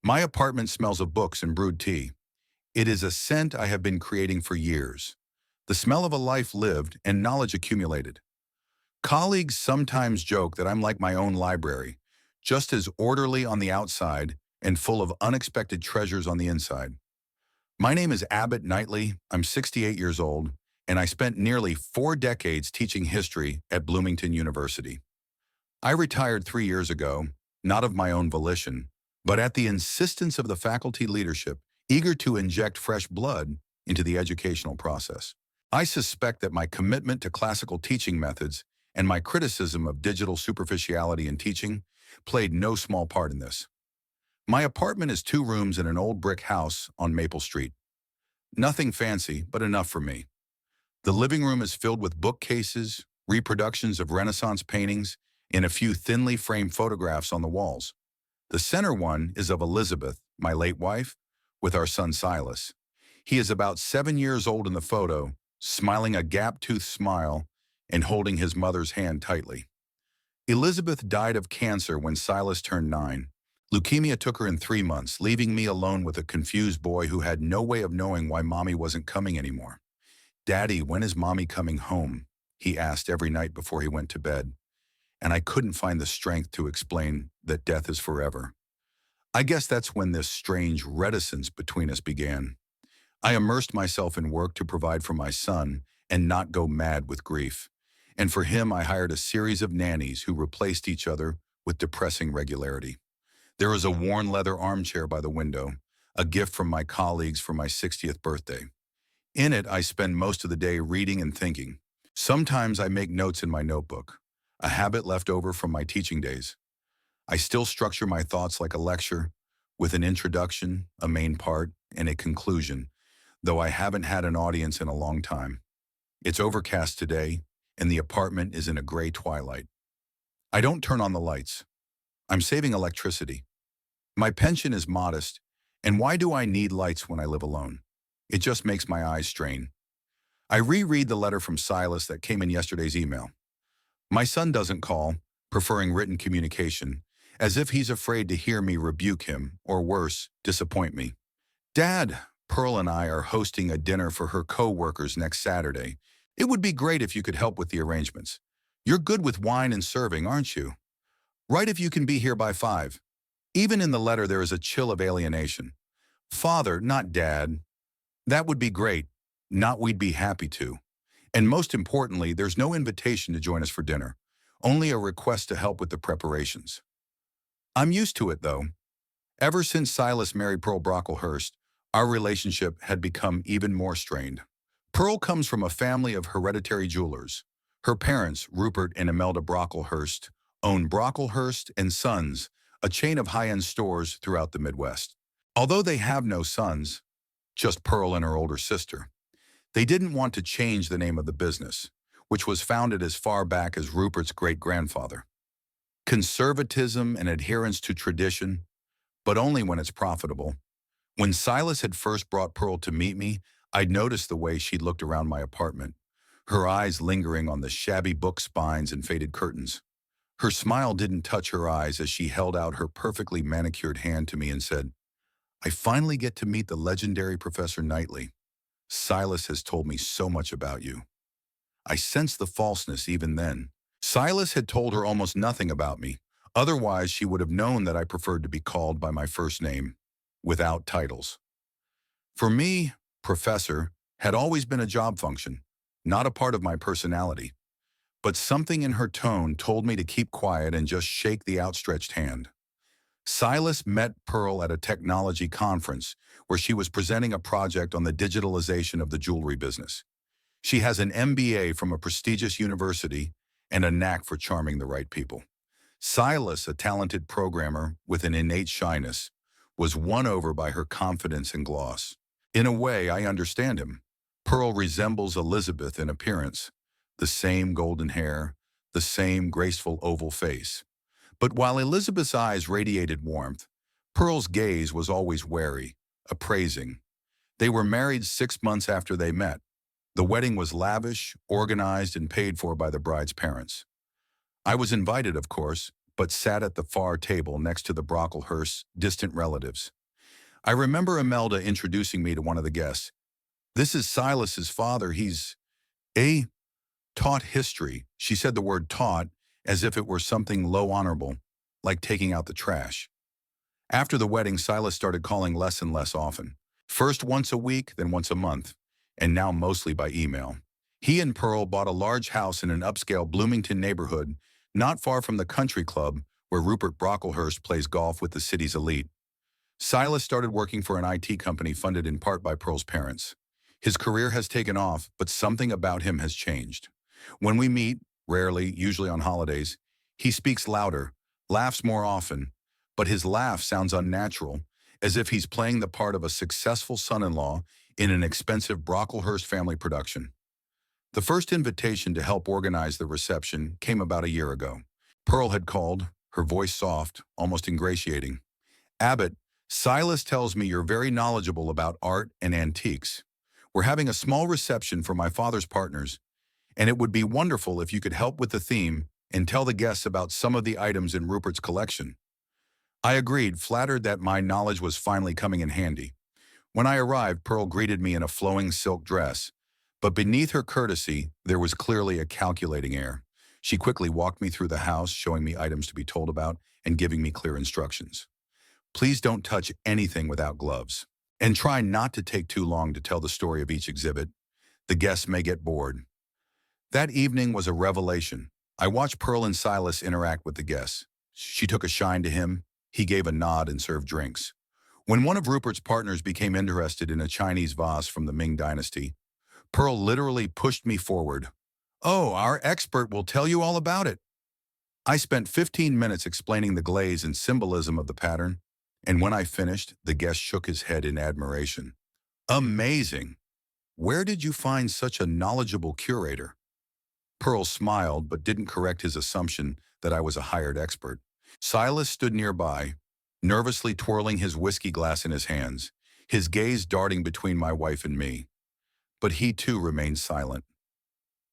My apartment smells of books and brewed tea. It is a scent I have been creating for years. The smell of a life lived and knowledge accumulated. Colleagues sometimes joke that I'm like my own library, just as orderly on the outside and full of unexpected treasures on the inside. My name is Abbott Knightley. I'm 68 years old, and I spent nearly 4 decades teaching history at Bloomington University. I retired 3 years ago, not of my own volition, but at the insistence of the faculty leadership, eager to inject fresh blood into the educational process. I suspect that my commitment to classical teaching methods and my criticism of digital superficiality in teaching played no small part in this. My apartment is 2 rooms in an old brick house on Maple Street. Nothing fancy, but enough for me. The living room is filled with bookcases, reproductions of Renaissance paintings, and a few thinly framed photographs on the walls. The center one is of Elizabeth, my late wife, with our son Silas. He is about 7 years old in the photo, smiling a gap-toothed smile and holding his mother's hand tightly. Elizabeth died of cancer when Silas turned 9. Leukemia took her in 3 months, leaving me alone with a confused boy who had no way of knowing why mommy wasn't coming anymore. "Daddy, when is mommy coming home?" he asked every night before he went to bed. And I couldn't find the strength to explain that death is forever. I guess that's when this strange reticence between us began. I immersed myself in work to provide for my son and not go mad with grief. And for him, I hired a series of nannies who replaced each other with depressing regularity. There is a worn leather armchair by the window, a gift from my colleagues for my 60th birthday. In it, I spend most of the day reading and thinking. Sometimes I make notes in my notebook, a habit left over from my teaching days. I still structure my thoughts like a lecture, with an introduction, a main part, and a conclusion, though I haven't had an audience in a long time. It's overcast today, and the apartment is in a gray twilight. I don't turn on the lights. I'm saving electricity. My pension is modest, and why do I need lights when I live alone? It just makes my eyes strain. I reread the letter from Silas that came in yesterday's email. My son doesn't call, preferring written communication, as if he's afraid to hear me rebuke him, or worse, disappoint me. "Dad, Pearl and I are hosting a dinner for her co-workers next Saturday. It would be great if you could help with the arrangements. You're good with wine and serving, aren't you? Write if you can be here by 5. Even in the letter there is a chill of alienation. Father, not Dad. That would be great. Not we'd be happy to. And most importantly, there's no invitation to join us for dinner, only a request to help with the preparations. I'm used to it, though. Ever since Silas married Pearl Brocklehurst, our relationship had become even more strained. Pearl comes from a family of hereditary jewelers. Her parents, Rupert and Imelda Brocklehurst, own Brocklehurst and Sons, a chain of high-end stores throughout the Midwest. Although they have no sons, just Pearl and her older sister, they didn't want to change the name of the business, which was founded as far back as Rupert's great-grandfather. Conservatism and adherence to tradition, but only when it's profitable. When Silas had first brought Pearl to meet me, I'd noticed the way she looked around my apartment, her eyes lingering on the shabby book spines and faded curtains. Her smile didn't touch her eyes as she held out her perfectly manicured hand to me and said, "I finally get to meet the legendary Professor Knightley. Silas has told me so much about you." I sensed the falseness even then. Silas had told her almost nothing about me. Otherwise, she would have known that I preferred to be called by my first name, without titles. For me, Professor had always been a job function, not a part of my personality. But something in her tone told me to keep quiet and just shake the outstretched hand. Silas met Pearl at a technology conference where she was presenting a project on the digitalization of the jewelry business. She has an MBA from a prestigious university and a knack for charming the right people. Silas, a talented programmer with an innate shyness, was won over by her confidence and gloss. In a way, I understand him. Pearl resembles Elizabeth in appearance, the same golden hair, the same graceful oval face. But while Elizabeth's eyes radiated warmth, Pearl's gaze was always wary, appraising. They were married 6 months after they met. The wedding was lavish, organized, and paid for by the bride's parents. I was invited, of course, but sat at the far table next to the Brocklehurst's distant relatives. I remember Imelda introducing me to one of the guests. This is Silas's father. He's a taught history. She said the word taught as if it were something low honorable, like taking out the trash. After the wedding, Silas started calling less and less often. First once a week, then once a month, and now mostly by email. He and Pearl bought a large house in an upscale Bloomington neighborhood, not far from the country club where Rupert Brocklehurst plays golf with the city's elite. Silas started working for an IT company funded in part by Pearl's parents. His career has taken off, but something about him has changed. When we meet, rarely, usually on holidays, he speaks louder, laughs more often, but his laugh sounds unnatural, as if he's playing the part of a successful son-in-law in an expensive Brocklehurst family production. The first invitation to help organize the reception came about a year ago. Pearl had called, her voice soft, almost ingratiating. Abbott, Silas tells me you're very knowledgeable about art and antiques. We're having a small reception for my father's partners, and it would be wonderful if you could help with the theme and tell the guests about some of the items in Rupert's collection. I agreed, flattered that my knowledge was finally coming in handy. When I arrived, Pearl greeted me in a flowing silk dress, but beneath her courtesy, there was clearly a calculating air. She quickly walked me through the house, showing me items to be told about and giving me clear instructions. Please don't touch anything without gloves. And try not to take too long to tell the story of each exhibit. The guests may get bored. That evening was a revelation. I watched Pearl and Silas interact with the guests. She took a shine to him. He gave a nod and served drinks. When one of Rupert's partners became interested in a Chinese vase from the Ming Dynasty, Pearl literally pushed me forward. Oh, our expert will tell you all about it. I spent 15 minutes explaining the glaze and symbolism of the pattern, and when I finished, the guest shook his head in admiration. Amazing! Where did you find such a knowledgeable curator? Pearl smiled but didn't correct his assumption that I was a hired expert. Silas stood nearby, nervously twirling his whiskey glass in his hands, his gaze darting between my wife and me. But he too remained silent.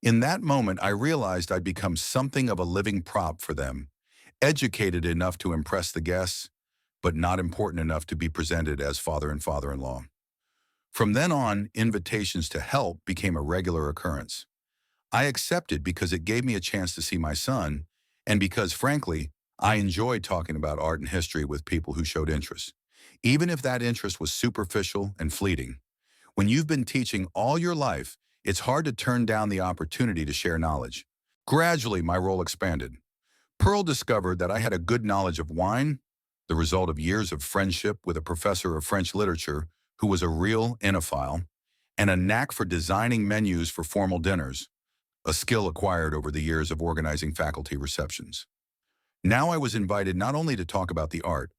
In that moment, I realized I'd become something of a living prop for them, educated enough to impress the guests, but not important enough to be presented as father and father-in-law. From then on, invitations to help became a regular occurrence. I accepted because it gave me a chance to see my son, and because, frankly, I enjoyed talking about art and history with people who showed interest, even if that interest was superficial and fleeting. When you've been teaching all your life, it's hard to turn down the opportunity to share knowledge. Gradually, my role expanded. Pearl discovered that I had a good knowledge of wine, the result of years of friendship with a professor of French literature who was a real enophile, and a knack for designing menus for formal dinners, a skill acquired over the years of organizing faculty receptions. Now I was invited not only to talk about the art,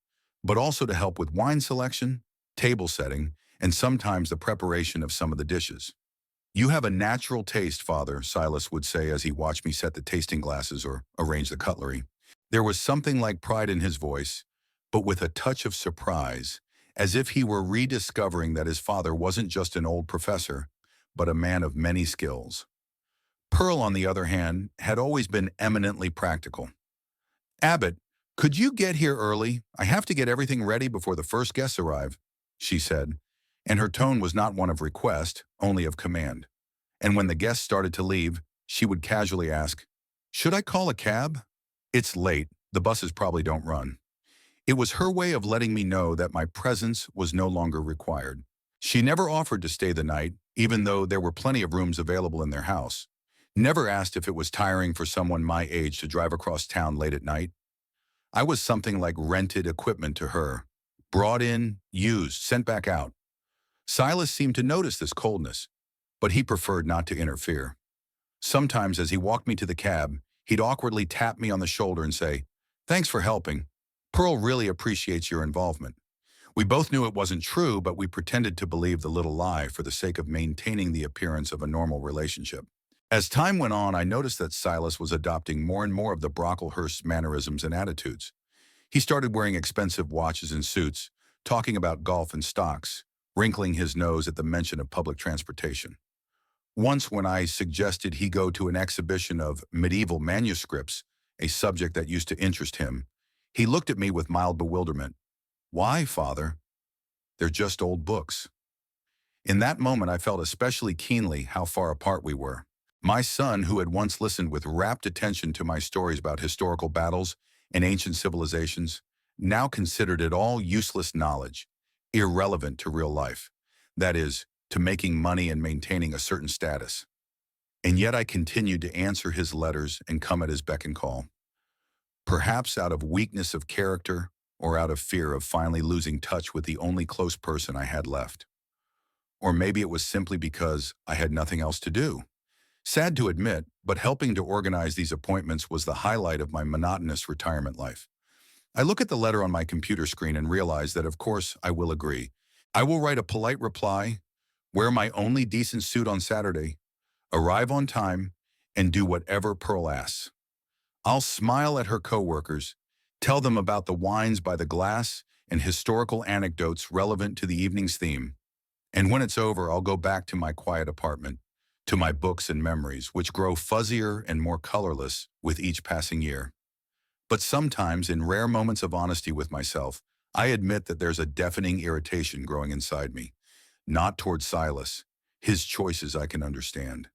but also to help with wine selection, table setting, and sometimes the preparation of some of the dishes. You have a natural taste, Father, Silas would say as he watched me set the tasting glasses or arrange the cutlery. There was something like pride in his voice, but with a touch of surprise, as if he were rediscovering that his father wasn't just an old professor, but a man of many skills. Pearl, on the other hand, had always been eminently practical. Abbott, could you get here early? I have to get everything ready before the first guests arrive, she said, and her tone was not one of request, only of command. And when the guests started to leave, she would casually ask, should I call a cab? It's late, the buses probably don't run. It was her way of letting me know that my presence was no longer required. She never offered to stay the night, even though there were plenty of rooms available in their house. Never asked if it was tiring for someone my age to drive across town late at night. I was something like rented equipment to her. Brought in, used, sent back out. Silas seemed to notice this coldness, but he preferred not to interfere. Sometimes as he walked me to the cab, he'd awkwardly tap me on the shoulder and say, thanks for helping. Pearl really appreciates your involvement. We both knew it wasn't true, but we pretended to believe the little lie for the sake of maintaining the appearance of a normal relationship. As time went on, I noticed that Silas was adopting more and more of the Brocklehurst's mannerisms and attitudes. He started wearing expensive watches and suits, talking about golf and stocks, wrinkling his nose at the mention of public transportation. Once when I suggested he go to an exhibition of medieval manuscripts, a subject that used to interest him, he looked at me with mild bewilderment. Why, Father? They're just old books. In that moment, I felt especially keenly how far apart we were. My son, who had once listened with rapt attention to my stories about historical battles and ancient civilizations, now considered it all useless knowledge, irrelevant to real life. That is, to making money and maintaining a certain status. And yet I continued to answer his letters and come at his beck and call. Perhaps out of weakness of character or out of fear of finally losing touch with the only close person I had left. Or maybe it was simply because I had nothing else to do. Sad to admit, but helping to organize these appointments was the highlight of my monotonous retirement life. I look at the letter on my computer screen and realize that, of course, I will agree. I will write a polite reply, wear my only decent suit on Saturday, arrive on time, and do whatever Pearl asks. I'll smile at her coworkers, tell them about the wines by the glass and historical anecdotes relevant to the evening's theme. And when it's over, I'll go back to my quiet apartment, to my books and memories, which grow fuzzier and more colorless with each passing year. But sometimes, in rare moments of honesty with myself, I admit that there's a deafening irritation growing inside me. Not toward Silas. His choices I can understand.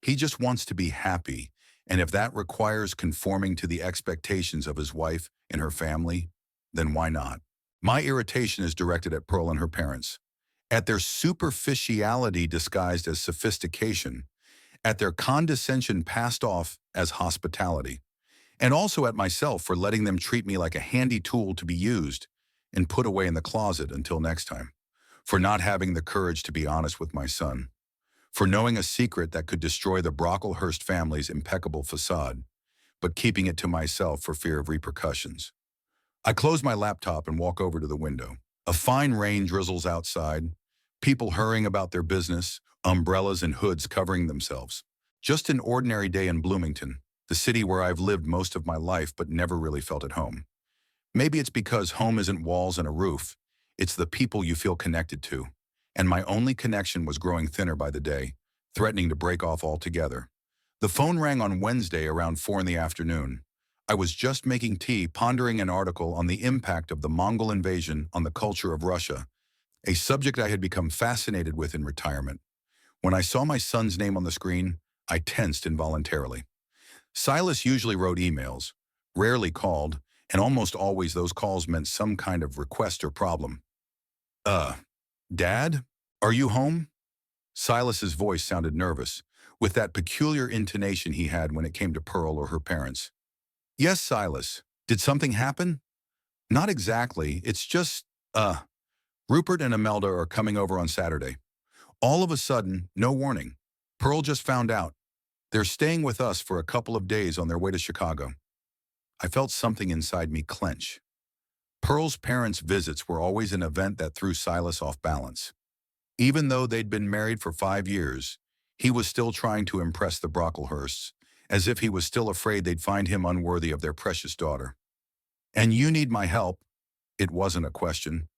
He just wants to be happy, and if that requires conforming to the expectations of his wife and her family, then why not? My irritation is directed at Pearl and her parents, at their superficiality disguised as sophistication, at their condescension passed off as hospitality, and also at myself for letting them treat me like a handy tool to be used and put away in the closet until next time, for not having the courage to be honest with my son, for knowing a secret that could destroy the Brocklehurst family's impeccable facade, but keeping it to myself for fear of repercussions. I close my laptop and walk over to the window. A fine rain drizzles outside, people hurrying about their business, umbrellas and hoods covering themselves. Just an ordinary day in Bloomington, the city where I've lived most of my life but never really felt at home. Maybe it's because home isn't walls and a roof, it's the people you feel connected to. And my only connection was growing thinner by the day, threatening to break off altogether. The phone rang on Wednesday around 4 in the afternoon. I was just making tea, pondering an article on the impact of the Mongol invasion on the culture of Russia, a subject I had become fascinated with in retirement. When I saw my son's name on the screen, I tensed involuntarily. Silas usually wrote emails, rarely called, and almost always those calls meant some kind of request or problem. Dad? Are you home? Silas's voice sounded nervous, with that peculiar intonation he had when it came to Pearl or her parents. Yes, Silas. Did something happen? Not exactly. It's just, Rupert and Imelda are coming over on Saturday. All of a sudden, no warning. Pearl just found out. They're staying with us for a couple of days on their way to Chicago. I felt something inside me clench. Pearl's parents' visits were always an event that threw Silas off balance. Even though they'd been married for 5 years, he was still trying to impress the Brocklehursts, as if he was still afraid they'd find him unworthy of their precious daughter. And you need my help. It wasn't a question.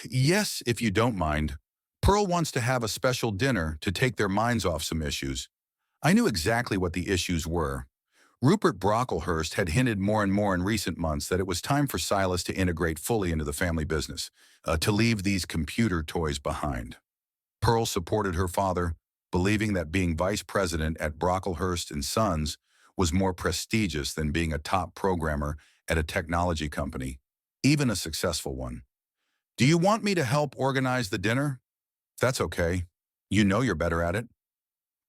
Yes, if you don't mind. Pearl wants to have a special dinner to take their minds off some issues. I knew exactly what the issues were. Rupert Brocklehurst had hinted more and more in recent months that it was time for Silas to integrate fully into the family business, to leave these computer toys behind. Pearl supported her father, believing that being vice president at Brocklehurst and Sons was more prestigious than being a top programmer at a technology company, even a successful one. Do you want me to help organize the dinner? That's okay. You know you're better at it.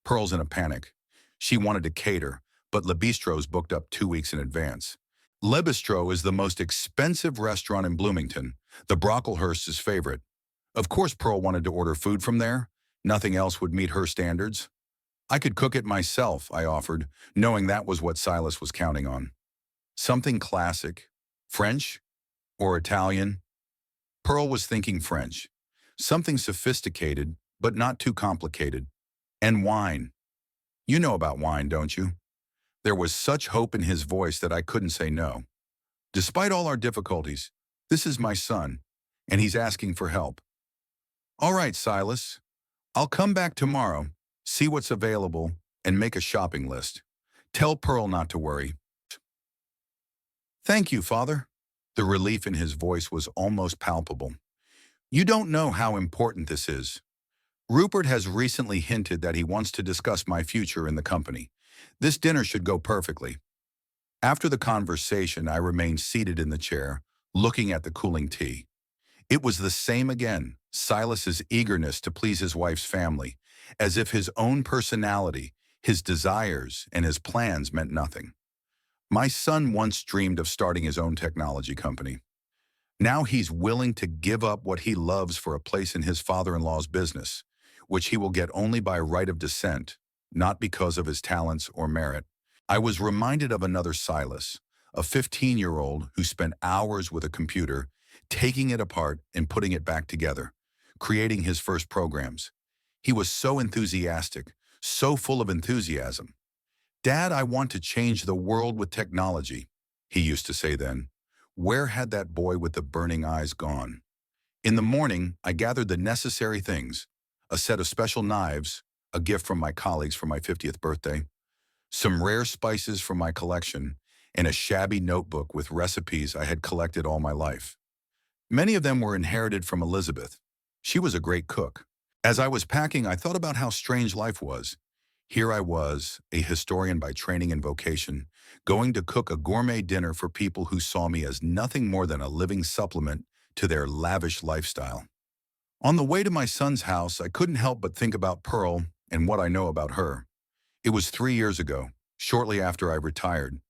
Pearl's in a panic. She wanted to cater, but Le Bistro's booked up 2 weeks in advance. Le Bistro is the most expensive restaurant in Bloomington, the Brocklehurst's favorite. Of course Pearl wanted to order food from there. Nothing else would meet her standards. I could cook it myself, I offered, knowing that was what Silas was counting on. Something classic. French? Or Italian? Pearl was thinking French. Something sophisticated, but not too complicated. And wine. You know about wine, don't you? There was such hope in his voice that I couldn't say no. Despite all our difficulties, this is my son, and he's asking for help. All right, Silas. I'll come back tomorrow, see what's available, and make a shopping list. Tell Pearl not to worry. Thank you, Father. The relief in his voice was almost palpable. You don't know how important this is. Rupert has recently hinted that he wants to discuss my future in the company. This dinner should go perfectly. After the conversation, I remained seated in the chair, looking at the cooling tea. It was the same again, Silas's eagerness to please his wife's family, as if his own personality, his desires, and his plans meant nothing. My son once dreamed of starting his own technology company. Now he's willing to give up what he loves for a place in his father-in-law's business, which he will get only by right of descent, not because of his talents or merit. I was reminded of another Silas, a 15-year-old who spent hours with a computer, taking it apart and putting it back together, creating his first programs. He was so enthusiastic, so full of enthusiasm. "Dad, I want to change the world with technology," he used to say then. Where had that boy with the burning eyes gone? In the morning, I gathered the necessary things: a set of special knives, a gift from my colleagues for my 50th birthday, some rare spices from my collection, and a shabby notebook with recipes I had collected all my life. Many of them were inherited from Elizabeth. She was a great cook. As I was packing, I thought about how strange life was. Here I was, a historian by training and vocation, going to cook a gourmet dinner for people who saw me as nothing more than a living supplement to their lavish lifestyle. On the way to my son's house, I couldn't help but think about Pearl and what I know about her. It was 3 years ago, shortly after I retired.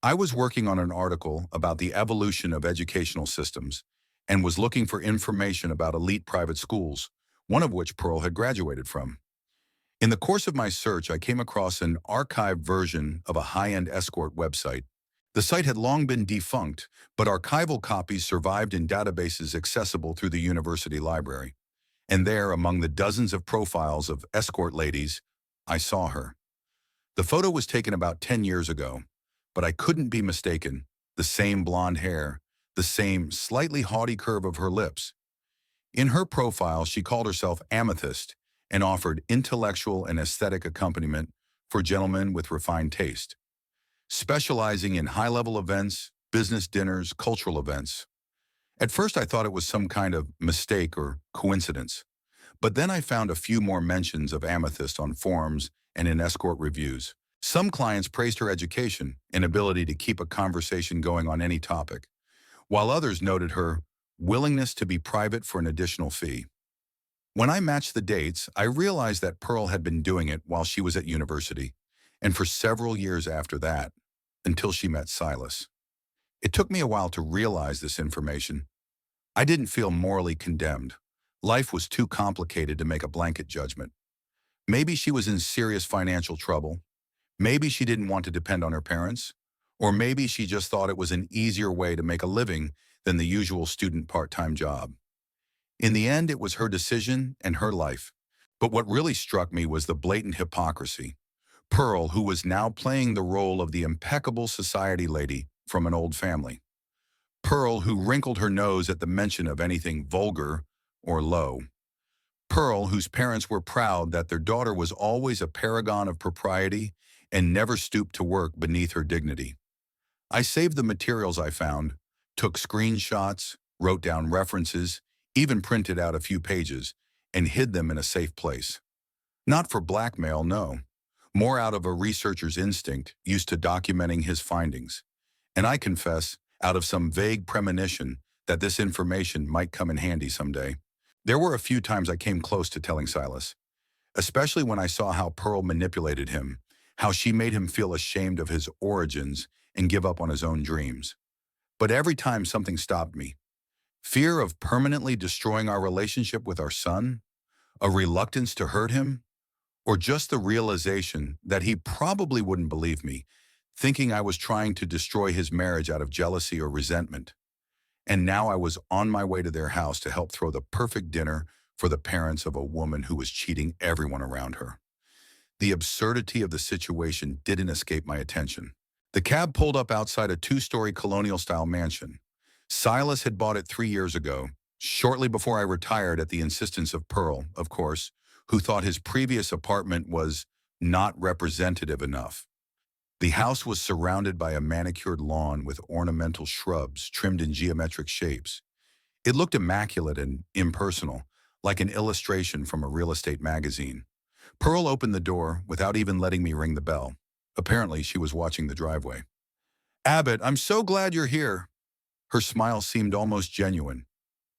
I was working on an article about the evolution of educational systems and was looking for information about elite private schools, one of which Pearl had graduated from. In the course of my search, I came across an archived version of a high-end escort website. The site had long been defunct, but archival copies survived in databases accessible through the university library. And there, among the dozens of profiles of escort ladies, I saw her. The photo was taken about 10 years ago, but I couldn't be mistaken. The same blonde hair, the same slightly haughty curve of her lips. In her profile, she called herself Amethyst and offered intellectual and aesthetic accompaniment for gentlemen with refined taste, specializing in high-level events, business dinners, cultural events. At first, I thought it was some kind of mistake or coincidence, but then I found a few more mentions of Amethyst on forums and in escort reviews. Some clients praised her education and ability to keep a conversation going on any topic, while others noted her willingness to be private for an additional fee. When I matched the dates, I realized that Pearl had been doing it while she was at university, and for several years after that, until she met Silas. It took me a while to realize this information. I didn't feel morally condemned. Life was too complicated to make a blanket judgment. Maybe she was in serious financial trouble. Maybe she didn't want to depend on her parents. Or maybe she just thought it was an easier way to make a living than the usual student part-time job. In the end, it was her decision and her life. But what really struck me was the blatant hypocrisy. Pearl, who was now playing the role of the impeccable society lady from an old family. Pearl, who wrinkled her nose at the mention of anything vulgar or low. Pearl, whose parents were proud that their daughter was always a paragon of propriety and never stooped to work beneath her dignity. I saved the materials I found, took screenshots, wrote down references, even printed out a few pages, and hid them in a safe place. Not for blackmail, no. More out of a researcher's instinct used to documenting his findings. And I confess, out of some vague premonition that this information might come in handy someday. There were a few times I came close to telling Silas, especially when I saw how Pearl manipulated him, how she made him feel ashamed of his origins and give up on his own dreams. But every time something stopped me. Fear of permanently destroying our relationship with our son, a reluctance to hurt him, or just the realization that he probably wouldn't believe me, thinking I was trying to destroy his marriage out of jealousy or resentment. And now I was on my way to their house to help throw the perfect dinner for the parents of a woman who was cheating everyone around her. The absurdity of the situation didn't escape my attention. The cab pulled up outside a 2-story colonial-style mansion. Silas had bought it 3 years ago, shortly before I retired at the insistence of Pearl, of course, who thought his previous apartment was not representative enough. The house was surrounded by a manicured lawn with ornamental shrubs trimmed in geometric shapes. It looked immaculate and impersonal, like an illustration from a real estate magazine. Pearl opened the door without even letting me ring the bell. Apparently, she was watching the driveway. Abbott, I'm so glad you're here. Her smile seemed almost genuine.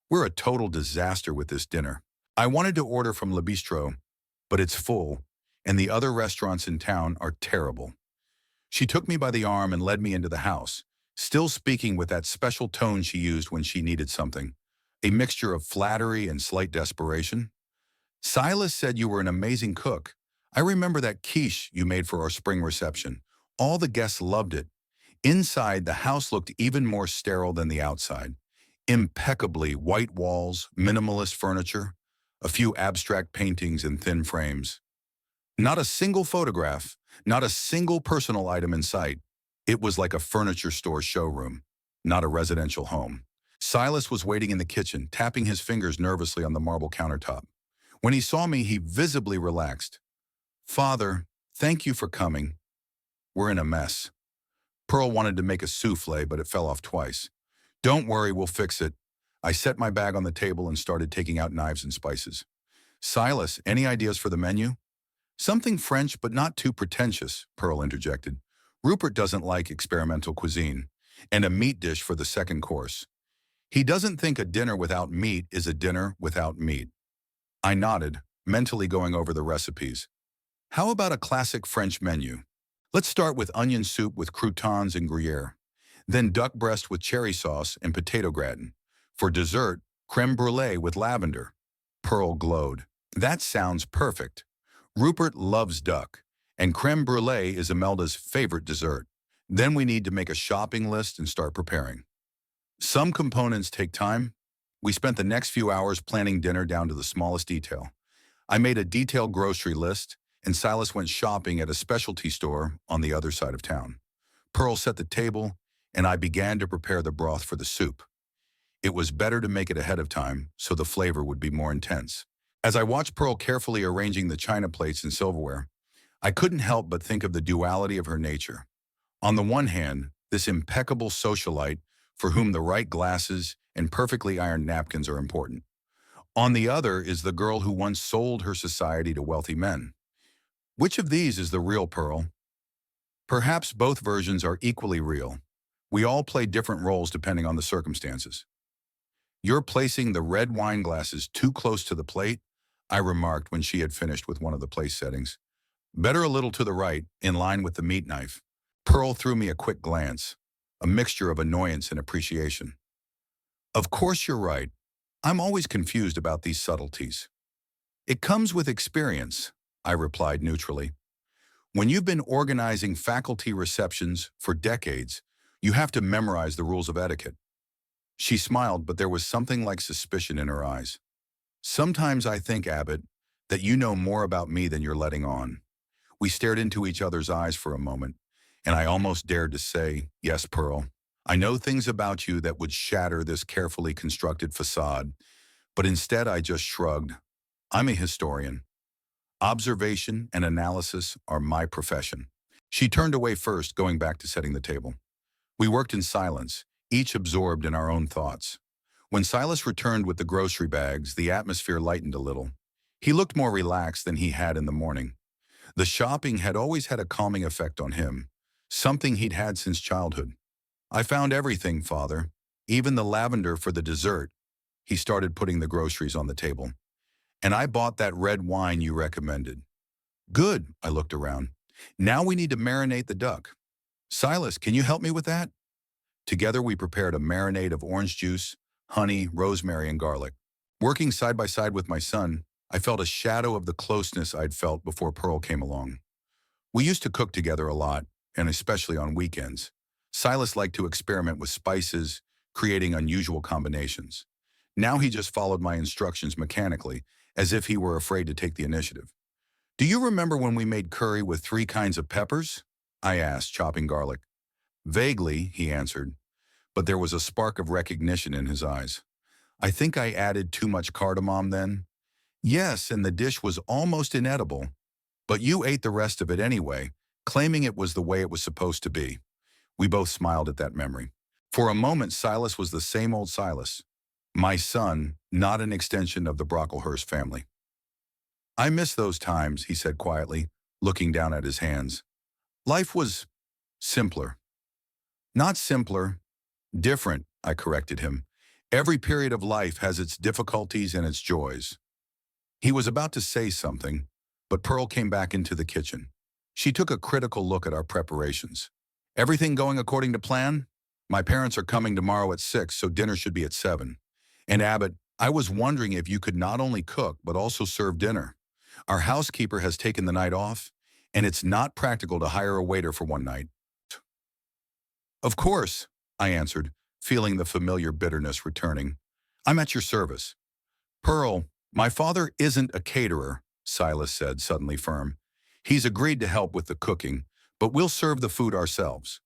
We're a total disaster with this dinner. I wanted to order from Le Bistro, but it's full, and the other restaurants in town are terrible. She took me by the arm and led me into the house, still speaking with that special tone she used when she needed something, a mixture of flattery and slight desperation. Silas said you were an amazing cook. I remember that quiche you made for our spring reception. All the guests loved it. Inside, the house looked even more sterile than the outside. Impeccably white walls, minimalist furniture, a few abstract paintings in thin frames. Not a single photograph, not a single personal item in sight. It was like a furniture store showroom, not a residential home. Silas was waiting in the kitchen, tapping his fingers nervously on the marble countertop. When he saw me, he visibly relaxed. Father, thank you for coming. We're in a mess. Pearl wanted to make a souffle, but it fell off twice. Don't worry, we'll fix it. I set my bag on the table and started taking out knives and spices. Silas, any ideas for the menu? Something French, but not too pretentious, Pearl interjected. Rupert doesn't like experimental cuisine, and a meat dish for the second course. He doesn't think a dinner without meat is a dinner without meat. I nodded, mentally going over the recipes. How about a classic French menu? Let's start with onion soup with croutons and Gruyere, then duck breast with cherry sauce and potato gratin. For dessert, creme brulee with lavender. Pearl glowed. That sounds perfect. Rupert loves duck, and creme brulee is Imelda's favorite dessert. Then we need to make a shopping list and start preparing. Some components take time. We spent the next few hours planning dinner down to the smallest detail. I made a detailed grocery list, and Silas went shopping at a specialty store on the other side of town. Pearl set the table, and I began to prepare the broth for the soup. It was better to make it ahead of time, so the flavor would be more intense. As I watched Pearl carefully arranging the china plates and silverware, I couldn't help but think of the duality of her nature. On the one hand, this impeccable socialite for whom the right glasses and perfectly ironed napkins are important. On the other is the girl who once sold her society to wealthy men. Which of these is the real Pearl? Perhaps both versions are equally real. We all play different roles depending on the circumstances. You're placing the red wine glasses too close to the plate, I remarked when she had finished with one of the place settings. Better a little to the right, in line with the meat knife. Pearl threw me a quick glance, a mixture of annoyance and appreciation. Of course you're right. I'm always confused about these subtleties. It comes with experience, I replied neutrally. When you've been organizing faculty receptions for decades, you have to memorize the rules of etiquette. She smiled, but there was something like suspicion in her eyes. Sometimes I think, Abbott, that you know more about me than you're letting on. We stared into each other's eyes for a moment, and I almost dared to say, yes, Pearl. I know things about you that would shatter this carefully constructed facade, but instead I just shrugged. I'm a historian. Observation and analysis are my profession. She turned away first, going back to setting the table. We worked in silence, each absorbed in our own thoughts. When Silas returned with the grocery bags, the atmosphere lightened a little. He looked more relaxed than he had in the morning. The shopping had always had a calming effect on him, something he'd had since childhood. I found everything, Father, even the lavender for the dessert. He started putting the groceries on the table. And I bought that red wine you recommended. Good, I looked around. Now we need to marinate the duck. Silas, can you help me with that? Together we prepared a marinade of orange juice, honey, rosemary, and garlic. Working side by side with my son, I felt a shadow of the closeness I'd felt before Pearl came along. We used to cook together a lot, and especially on weekends. Silas liked to experiment with spices, creating unusual combinations. Now he just followed my instructions mechanically, as if he were afraid to take the initiative. Do you remember when we made curry with 3 kinds of peppers? I asked, chopping garlic. Vaguely, he answered, but there was a spark of recognition in his eyes. I think I added too much cardamom then. Yes, and the dish was almost inedible, but you ate the rest of it anyway, claiming it was the way it was supposed to be. We both smiled at that memory. For a moment, Silas was the same old Silas. My son, not an extension of the Brocklehurst family. I miss those times, he said quietly, looking down at his hands. Life was simpler. Not simpler, different, I corrected him. Every period of life has its difficulties and its joys. He was about to say something, but Pearl came back into the kitchen. She took a critical look at our preparations. Everything going according to plan? My parents are coming tomorrow at 6, so dinner should be at 7. And Abbott, I was wondering if you could not only cook, but also serve dinner. Our housekeeper has taken the night off, and it's not practical to hire a waiter for one night. Of course, I answered, feeling the familiar bitterness returning. I'm at your service. Pearl, my father isn't a caterer, Silas said, suddenly firm. He's agreed to help with the cooking, but we'll serve the food ourselves.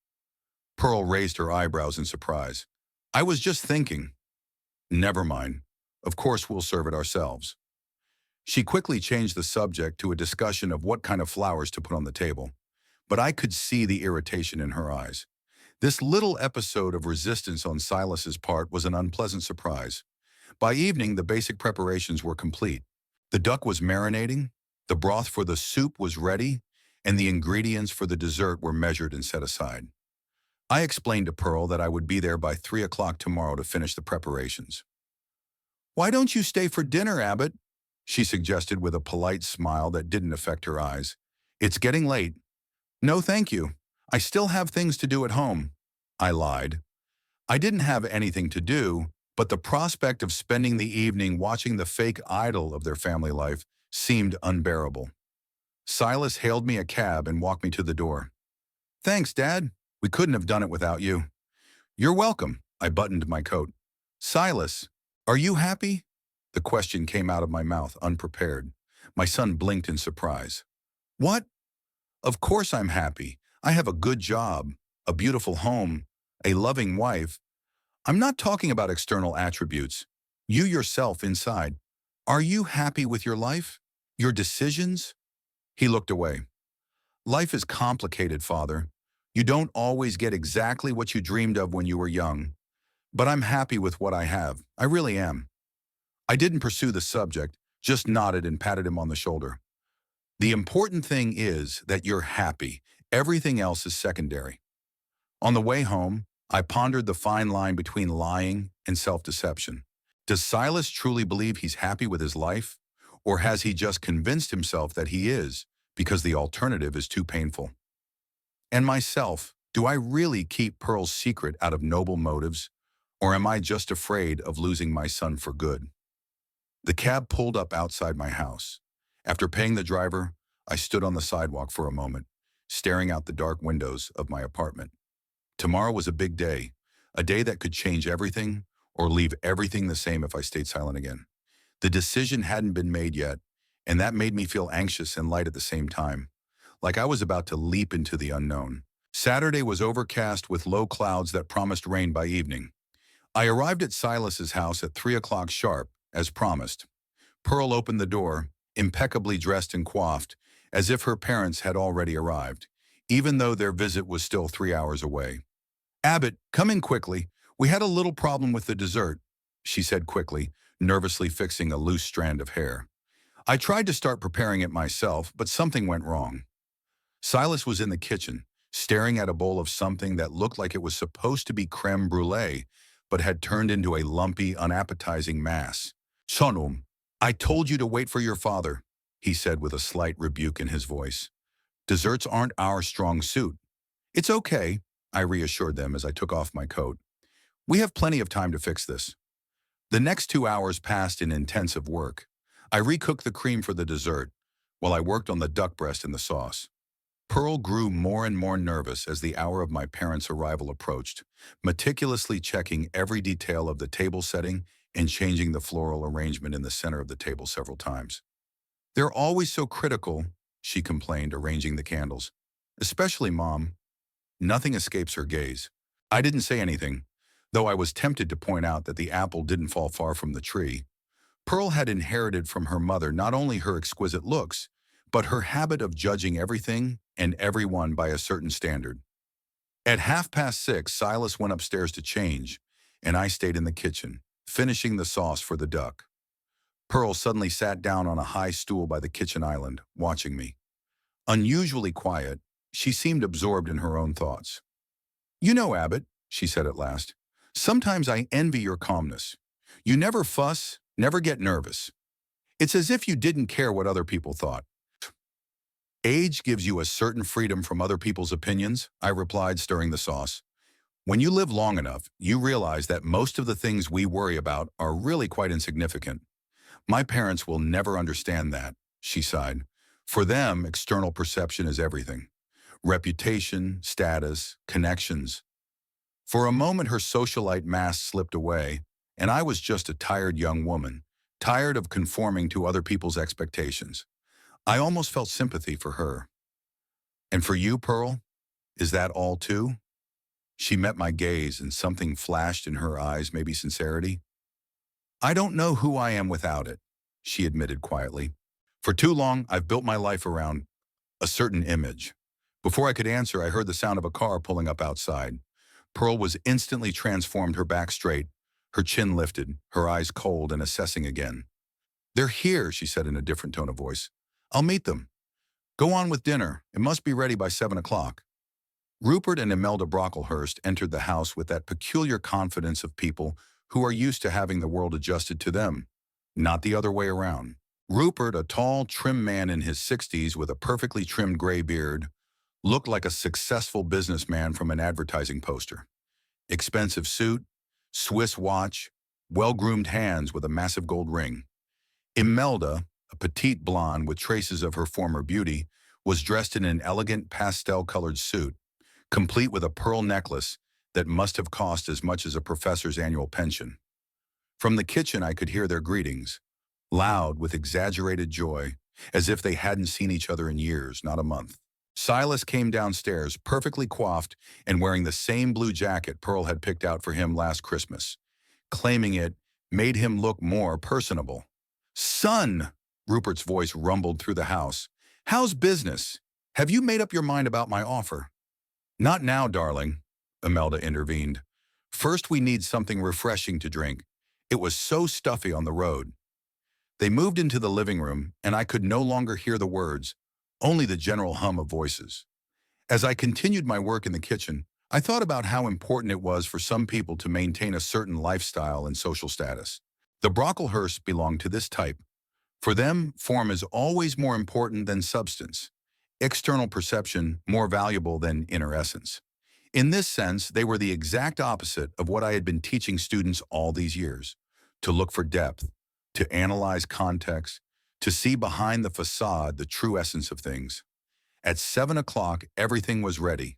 Pearl raised her eyebrows in surprise. I was just thinking. Never mind. Of course we'll serve it ourselves. She quickly changed the subject to a discussion of what kind of flowers to put on the table, but I could see the irritation in her eyes. This little episode of resistance on Silas's part was an unpleasant surprise. By evening, the basic preparations were complete. The duck was marinating, the broth for the soup was ready, and the ingredients for the dessert were measured and set aside. I explained to Pearl that I would be there by 3 o'clock tomorrow to finish the preparations. Why don't you stay for dinner, Abbott? She suggested with a polite smile that didn't affect her eyes. It's getting late. No, thank you. I still have things to do at home. I lied. I didn't have anything to do, but the prospect of spending the evening watching the fake idol of their family life seemed unbearable. Silas hailed me a cab and walked me to the door. Thanks, Dad. We couldn't have done it without you. You're welcome. I buttoned my coat. Silas, are you happy? The question came out of my mouth unprepared. My son blinked in surprise. What? Of course I'm happy. I have a good job, a beautiful home, a loving wife. I'm not talking about external attributes. You yourself inside. Are you happy with your life? Your decisions? He looked away. Life is complicated, Father. You don't always get exactly what you dreamed of when you were young. But I'm happy with what I have. I really am. I didn't pursue the subject, just nodded and patted him on the shoulder. The important thing is that you're happy. Everything else is secondary. On the way home, I pondered the fine line between lying and self-deception. Does Silas truly believe he's happy with his life? Or has he just convinced himself that he is, because the alternative is too painful? And myself, do I really keep Pearl's secret out of noble motives? Or am I just afraid of losing my son for good? The cab pulled up outside my house. After paying the driver, I stood on the sidewalk for a moment, staring out the dark windows of my apartment. Tomorrow was a big day, a day that could change everything or leave everything the same if I stayed silent again. The decision hadn't been made yet, and that made me feel anxious and light at the same time, like I was about to leap into the unknown. Saturday was overcast with low clouds that promised rain by evening. I arrived at Silas's house at 3 o'clock sharp, as promised. Pearl opened the door, impeccably dressed and coiffed, as if her parents had already arrived, even though their visit was still 3 hours away. Abbott, come in quickly. We had a little problem with the dessert, she said quickly, nervously fixing a loose strand of hair. I tried to start preparing it myself, but something went wrong. Silas was in the kitchen, staring at a bowl of something that looked like it was supposed to be creme brulee, but had turned into a lumpy, unappetizing mass. Sonum, I told you to wait for your father, he said with a slight rebuke in his voice. Desserts aren't our strong suit. It's okay, I reassured them as I took off my coat. We have plenty of time to fix this. The next 2 hours passed in intensive work. I recooked the cream for the dessert, while I worked on the duck breast and the sauce. Pearl grew more and more nervous as the hour of my parents' arrival approached, meticulously checking every detail of the table setting and changing the floral arrangement in the center of the table several times. They're always so critical, she complained, arranging the candles. Especially Mom. Nothing escapes her gaze. I didn't say anything, though I was tempted to point out that the apple didn't fall far from the tree. Pearl had inherited from her mother not only her exquisite looks, but her habit of judging everything and everyone by a certain standard. At 6:30, Silas went upstairs to change, and I stayed in the kitchen, finishing the sauce for the duck. Pearl suddenly sat down on a high stool by the kitchen island, watching me. Unusually quiet, she seemed absorbed in her own thoughts. "You know, Abbott," she said at last, "sometimes I envy your calmness. You never fuss, never get nervous. It's as if you didn't care what other people thought." "Age gives you a certain freedom from other people's opinions," I replied, stirring the sauce. "When you live long enough, you realize that most of the things we worry about are really quite insignificant. My parents will never understand that," she sighed. "For them, external perception is everything. Reputation, status, connections." For a moment, her socialite mask slipped away, and I was just a tired young woman, tired of conforming to other people's expectations. I almost felt sympathy for her. "And for you, Pearl, is that all too?" She met my gaze, and something flashed in her eyes, maybe sincerity. "I don't know who I am without it," she admitted quietly. "For too long, I've built my life around a certain image." Before I could answer, I heard the sound of a car pulling up outside. Pearl was instantly transformed, her back straight, her chin lifted, her eyes cold and assessing again. "They're here," she said in a different tone of voice. "I'll meet them. Go on with dinner. It must be ready by 7 o'clock." Rupert and Imelda Brocklehurst entered the house with that peculiar confidence of people who are used to having the world adjusted to them, not the other way around. Rupert, a tall, trim man in his 60s with a perfectly trimmed gray beard, looked like a successful businessman from an advertising poster. Expensive suit, Swiss watch, well-groomed hands with a massive gold ring. Imelda, a petite blonde with traces of her former beauty, was dressed in an elegant pastel-colored suit, complete with a pearl necklace that must have cost as much as a professor's annual pension. From the kitchen, I could hear their greetings, loud with exaggerated joy, as if they hadn't seen each other in years, not a month. Silas came downstairs, perfectly coiffed and wearing the same blue jacket Pearl had picked out for him last Christmas, claiming it made him look more personable. "Son," Rupert's voice rumbled through the house, "how's business? Have you made up your mind about my offer?" "Not now, darling," Imelda intervened. "First, we need something refreshing to drink. It was so stuffy on the road." They moved into the living room, and I could no longer hear the words, only the general hum of voices. As I continued my work in the kitchen, I thought about how important it was for some people to maintain a certain lifestyle and social status. The Brocklehursts belonged to this type. For them, form is always more important than substance, external perception more valuable than inner essence. In this sense, they were the exact opposite of what I had been teaching students all these years: to look for depth, to analyze context, to see behind the facade the true essence of things. At 7 o'clock, everything was ready.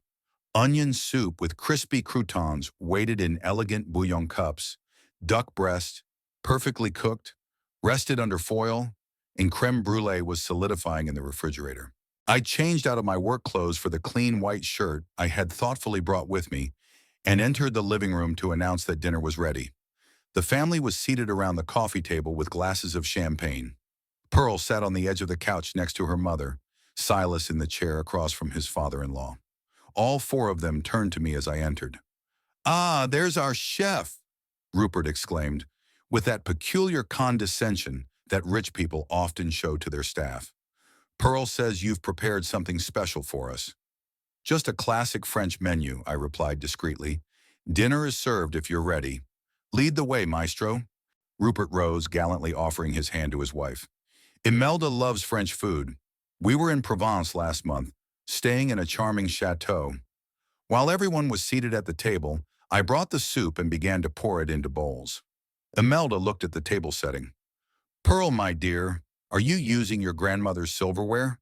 Onion soup with crispy croutons waited in elegant bouillon cups, duck breast, perfectly cooked, rested under foil, and creme brulee was solidifying in the refrigerator. I changed out of my work clothes for the clean white shirt I had thoughtfully brought with me and entered the living room to announce that dinner was ready. The family was seated around the coffee table with glasses of champagne. Pearl sat on the edge of the couch next to her mother, Silas in the chair across from his father-in-law. All four of them turned to me as I entered. "Ah, there's our chef," Rupert exclaimed, with that peculiar condescension that rich people often show to their staff. "Pearl says you've prepared something special for us." "Just a classic French menu," I replied discreetly. "Dinner is served if you're ready. Lead the way, maestro." Rupert rose, gallantly offering his hand to his wife. "Imelda loves French food. We were in Provence last month, staying in a charming chateau. While everyone was seated at the table, I brought the soup and began to pour it into bowls." Imelda looked at the table setting. "Pearl, my dear, are you using your grandmother's silverware?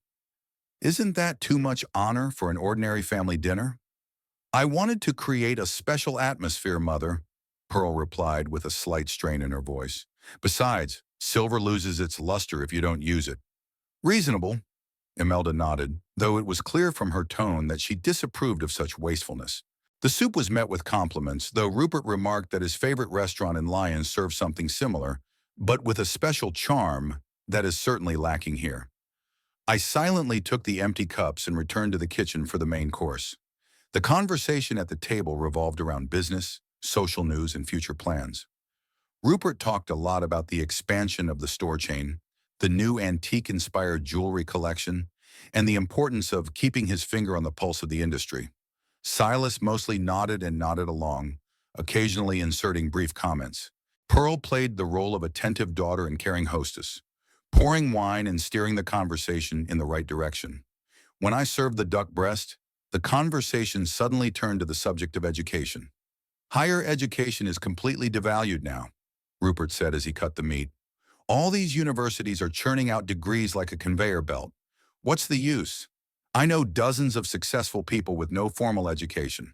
Isn't that too much honor for an ordinary family dinner?" "I wanted to create a special atmosphere, Mother," Pearl replied with a slight strain in her voice. "Besides, silver loses its luster if you don't use it." "Reasonable," Imelda nodded, though it was clear from her tone that she disapproved of such wastefulness. The soup was met with compliments, though Rupert remarked that his favorite restaurant in Lyons served something similar, but with a special charm that is certainly lacking here. I silently took the empty cups and returned to the kitchen for the main course. The conversation at the table revolved around business, social news, and future plans. Rupert talked a lot about the expansion of the store chain, the new antique-inspired jewelry collection, and the importance of keeping his finger on the pulse of the industry. Silas mostly nodded and nodded along, occasionally inserting brief comments. Pearl played the role of attentive daughter and caring hostess, pouring wine and steering the conversation in the right direction. When I served the duck breast, the conversation suddenly turned to the subject of education. Higher education is completely devalued now, Rupert said as he cut the meat. All these universities are churning out degrees like a conveyor belt. What's the use? I know dozens of successful people with no formal education.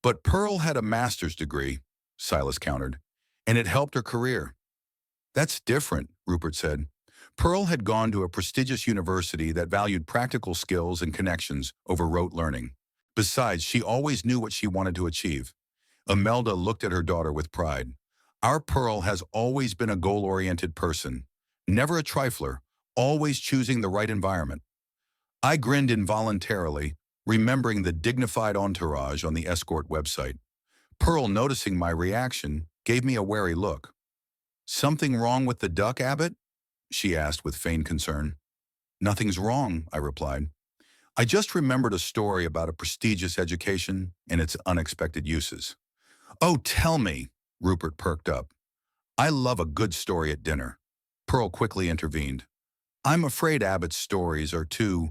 But Pearl had a master's degree, Silas countered, and it helped her career. That's different, Rupert said. Pearl had gone to a prestigious university that valued practical skills and connections over rote learning. Besides, she always knew what she wanted to achieve. Imelda looked at her daughter with pride. Our Pearl has always been a goal-oriented person, never a trifler, always choosing the right environment. I grinned involuntarily, remembering the dignified entourage on the escort website. Pearl, noticing my reaction, gave me a wary look. "Something wrong with the duck, Abbott?" she asked with feigned concern. "Nothing's wrong," I replied. "I just remembered a story about a prestigious education and its unexpected uses." "Oh, tell me," Rupert perked up. "I love a good story at dinner." Pearl quickly intervened. "I'm afraid Abbott's stories are too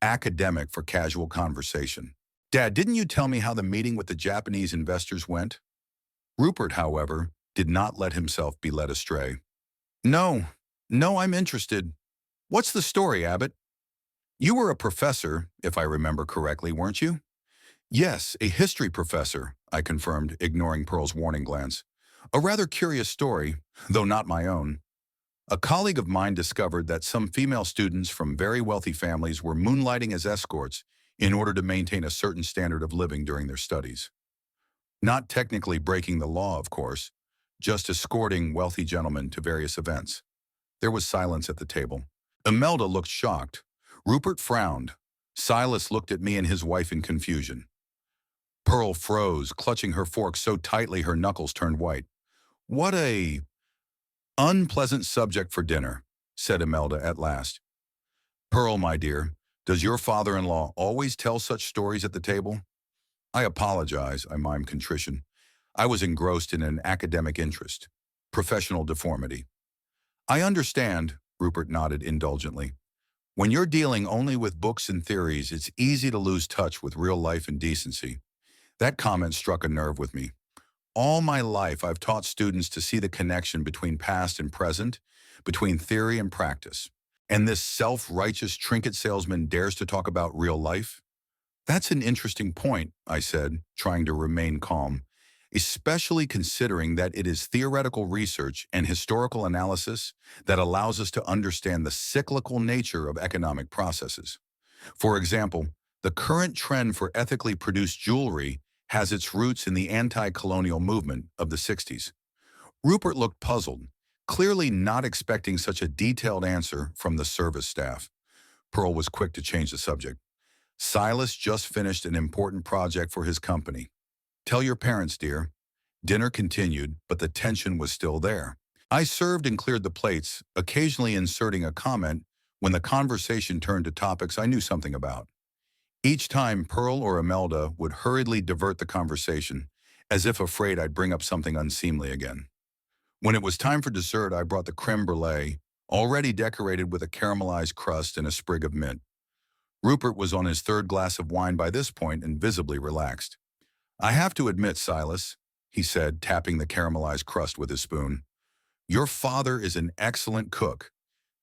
academic for casual conversation." "Dad, didn't you tell me how the meeting with the Japanese investors went?" Rupert, however, did not let himself be led astray. No, no, I'm interested. What's the story, Abbott?" "You were a professor, if I remember correctly, weren't you?" "Yes, a history professor," I confirmed, ignoring Pearl's warning glance. "A rather curious story, though not my own. A colleague of mine discovered that some female students from very wealthy families were moonlighting as escorts in order to maintain a certain standard of living during their studies. Not technically breaking the law, of course, just escorting wealthy gentlemen to various events." There was silence at the table. Imelda looked shocked. Rupert frowned. Silas looked at me and his wife in confusion. Pearl froze, clutching her fork so tightly her knuckles turned white. "What a unpleasant subject for dinner," said Imelda at last. "Pearl, my dear, does your father-in-law always tell such stories at the table?" "I apologize," I mimed contrition. "I was engrossed in an academic interest. Professional deformity." "I understand," Rupert nodded indulgently. "When you're dealing only with books and theories, it's easy to lose touch with real life and decency." That comment struck a nerve with me. All my life, I've taught students to see the connection between past and present, between theory and practice. And this self-righteous trinket salesman dares to talk about real life? "That's an interesting point," I said, trying to remain calm, "especially considering that it is theoretical research and historical analysis that allows us to understand the cyclical nature of economic processes. For example, the current trend for ethically produced jewelry has its roots in the anti-colonial movement of the 60s. Rupert looked puzzled, clearly not expecting such a detailed answer from the service staff. Pearl was quick to change the subject. "Silas just finished an important project for his company. Tell your parents, dear." Dinner continued, but the tension was still there. I served and cleared the plates, occasionally inserting a comment when the conversation turned to topics I knew something about. Each time, Pearl or Imelda would hurriedly divert the conversation, as if afraid I'd bring up something unseemly again. When it was time for dessert, I brought the creme brulee, already decorated with a caramelized crust and a sprig of mint. Rupert was on his third glass of wine by this point and visibly relaxed. "I have to admit, Silas," he said, tapping the caramelized crust with his spoon, "your father is an excellent cook.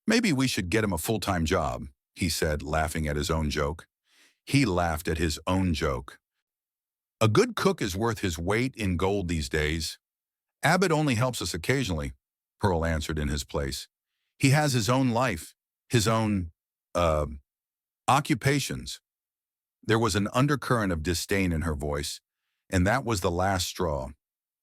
Maybe we should get him a full-time job," he said, laughing at his own joke. He laughed at his own joke. "A good cook is worth his weight in gold these days." "Abbott only helps us occasionally," Pearl answered in his place. "He has his own life, his own, uh, occupations." There was an undercurrent of disdain in her voice, and that was the last straw.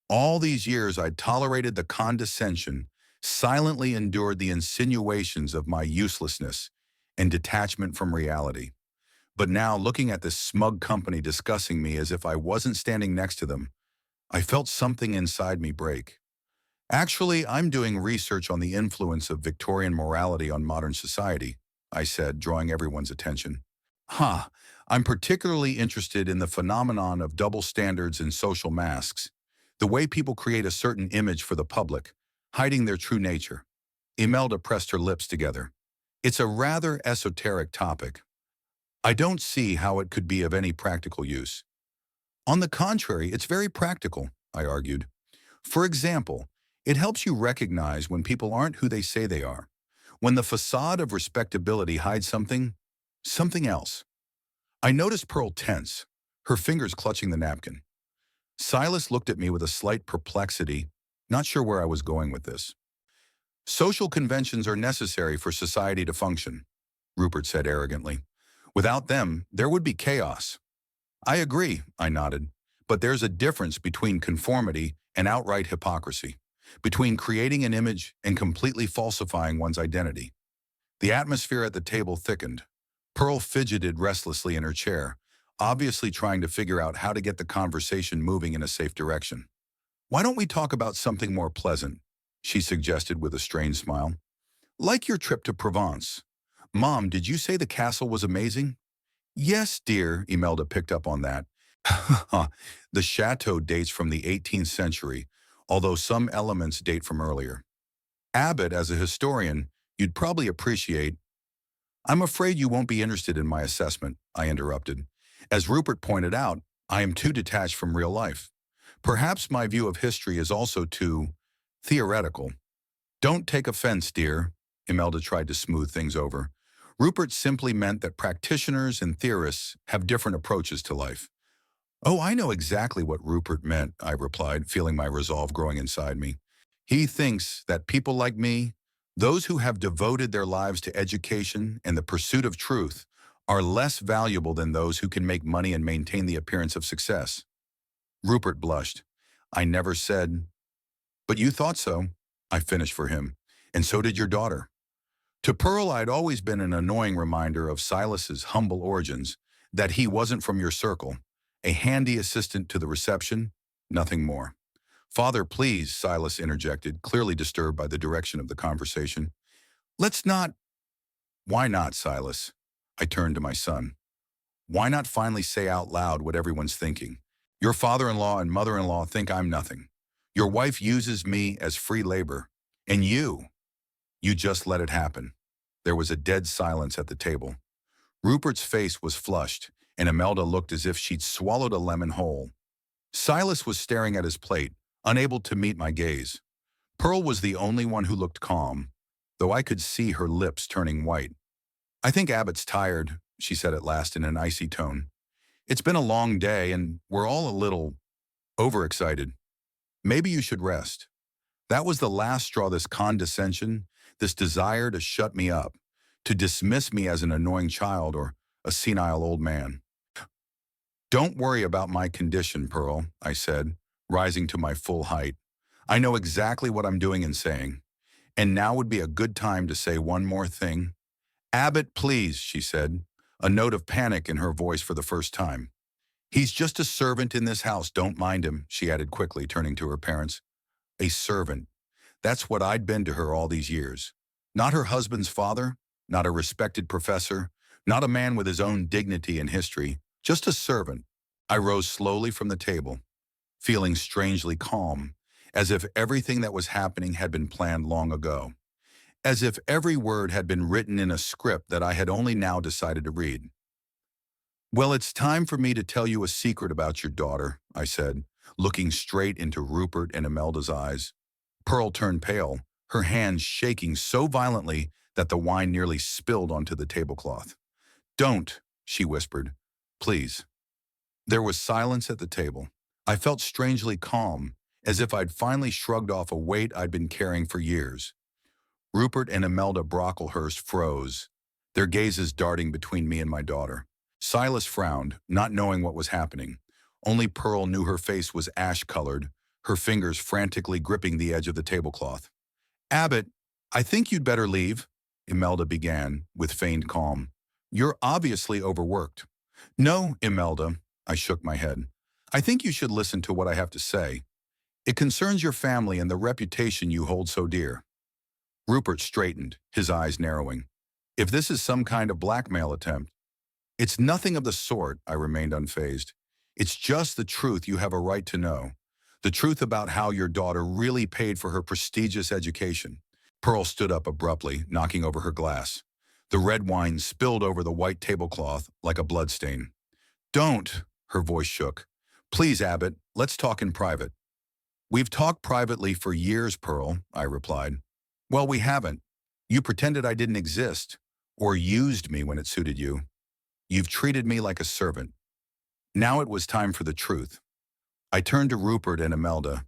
All these years I'd tolerated the condescension, silently endured the insinuations of my uselessness and detachment from reality. But now, looking at this smug company discussing me as if I wasn't standing next to them, I felt something inside me break. Actually, I'm doing research on the influence of Victorian morality on modern society, I said, drawing everyone's attention. Huh, I'm particularly interested in the phenomenon of double standards and social masks, the way people create a certain image for the public, hiding their true nature. Imelda pressed her lips together. It's a rather esoteric topic. I don't see how it could be of any practical use. On the contrary, it's very practical, I argued. For example, it helps you recognize when people aren't who they say they are, when the facade of respectability hides something else. I noticed Pearl tense, her fingers clutching the napkin. Silas looked at me with a slight perplexity, not sure where I was going with this. Social conventions are necessary for society to function, Rupert said arrogantly. Without them, there would be chaos. I agree, I nodded, but there's a difference between conformity and outright hypocrisy, between creating an image and completely falsifying one's identity. The atmosphere at the table thickened. Pearl fidgeted restlessly in her chair, obviously trying to figure out how to get the conversation moving in a safe direction. Why don't we talk about something more pleasant? She suggested with a strained smile. Like your trip to Provence. Mom, did you say the castle was amazing? Yes, dear, Imelda picked up on that. The chateau dates from the 18th century, although some elements date from earlier. Abbott, as a historian, you'd probably appreciate. I'm afraid you won't be interested in my assessment, I interrupted. As Rupert pointed out, I am too detached from real life. Perhaps my view of history is also too theoretical. Don't take offense, dear, Imelda tried to smooth things over. Rupert simply meant that practitioners and theorists have different approaches to life. Oh, I know exactly what Rupert meant, I replied, feeling my resolve growing inside me. He thinks that people like me, those who have devoted their lives to education and the pursuit of truth, are less valuable than those who can make money and maintain the appearance of success. Rupert blushed. I never said, but you thought so. I finished for him. And so did your daughter. To Pearl, I'd always been an annoying reminder of Silas's humble origins, that he wasn't from your circle, a handy assistant to the reception, nothing more. Father, please, Silas interjected, clearly disturbed by the direction of the conversation. Let's not. Why not, Silas? I turned to my son. Why not finally say out loud what everyone's thinking? Your father-in-law and mother-in-law think I'm nothing. Your wife uses me as free labor. And you just let it happen. There was a dead silence at the table. Rupert's face was flushed, and Imelda looked as if she'd swallowed a lemon whole. Silas was staring at his plate, unable to meet my gaze. Pearl was the only one who looked calm, though I could see her lips turning white. I think Abbott's tired, she said at last in an icy tone. It's been a long day, and we're all a little overexcited. Maybe you should rest. That was the last straw, this condescension, this desire to shut me up, to dismiss me as an annoying child or a senile old man. Don't worry about my condition, Pearl, I said, rising to my full height. I know exactly what I'm doing and saying. And now would be a good time to say one more thing. Abbott, please, she said, a note of panic in her voice for the first time. He's just a servant in this house, don't mind him, she added quickly, turning to her parents. A servant. That's what I'd been to her all these years. Not her husband's father, not a respected professor, not a man with his own dignity and history, just a servant. I rose slowly from the table, feeling strangely calm, as if everything that was happening had been planned long ago, as if every word had been written in a script that I had only now decided to read. Well, it's time for me to tell you a secret about your daughter, I said, looking straight into Rupert and Imelda's eyes. Pearl turned pale, her hands shaking so violently that the wine nearly spilled onto the tablecloth. Don't, she whispered. Please. There was silence at the table. I felt strangely calm, as if I'd finally shrugged off a weight I'd been carrying for years. Rupert and Imelda Brocklehurst froze, their gazes darting between me and my daughter. Silas frowned, not knowing what was happening. Only Pearl knew her face was ash-colored, her fingers frantically gripping the edge of the tablecloth. Abbott, I think you'd better leave, Imelda began, with feigned calm. You're obviously overworked. No, Imelda, I shook my head. I think you should listen to what I have to say. It concerns your family and the reputation you hold so dear. Rupert straightened, his eyes narrowing. If this is some kind of blackmail attempt, it's nothing of the sort, I remained unfazed. It's just the truth you have a right to know. The truth about how your daughter really paid for her prestigious education. Pearl stood up abruptly, knocking over her glass. The red wine spilled over the white tablecloth like a bloodstain. Don't, her voice shook. Please, Abbott, let's talk in private. We've talked privately for years, Pearl, I replied. Well, we haven't. You pretended I didn't exist, or used me when it suited you. You've treated me like a servant. Now it was time for the truth. I turned to Rupert and Imelda.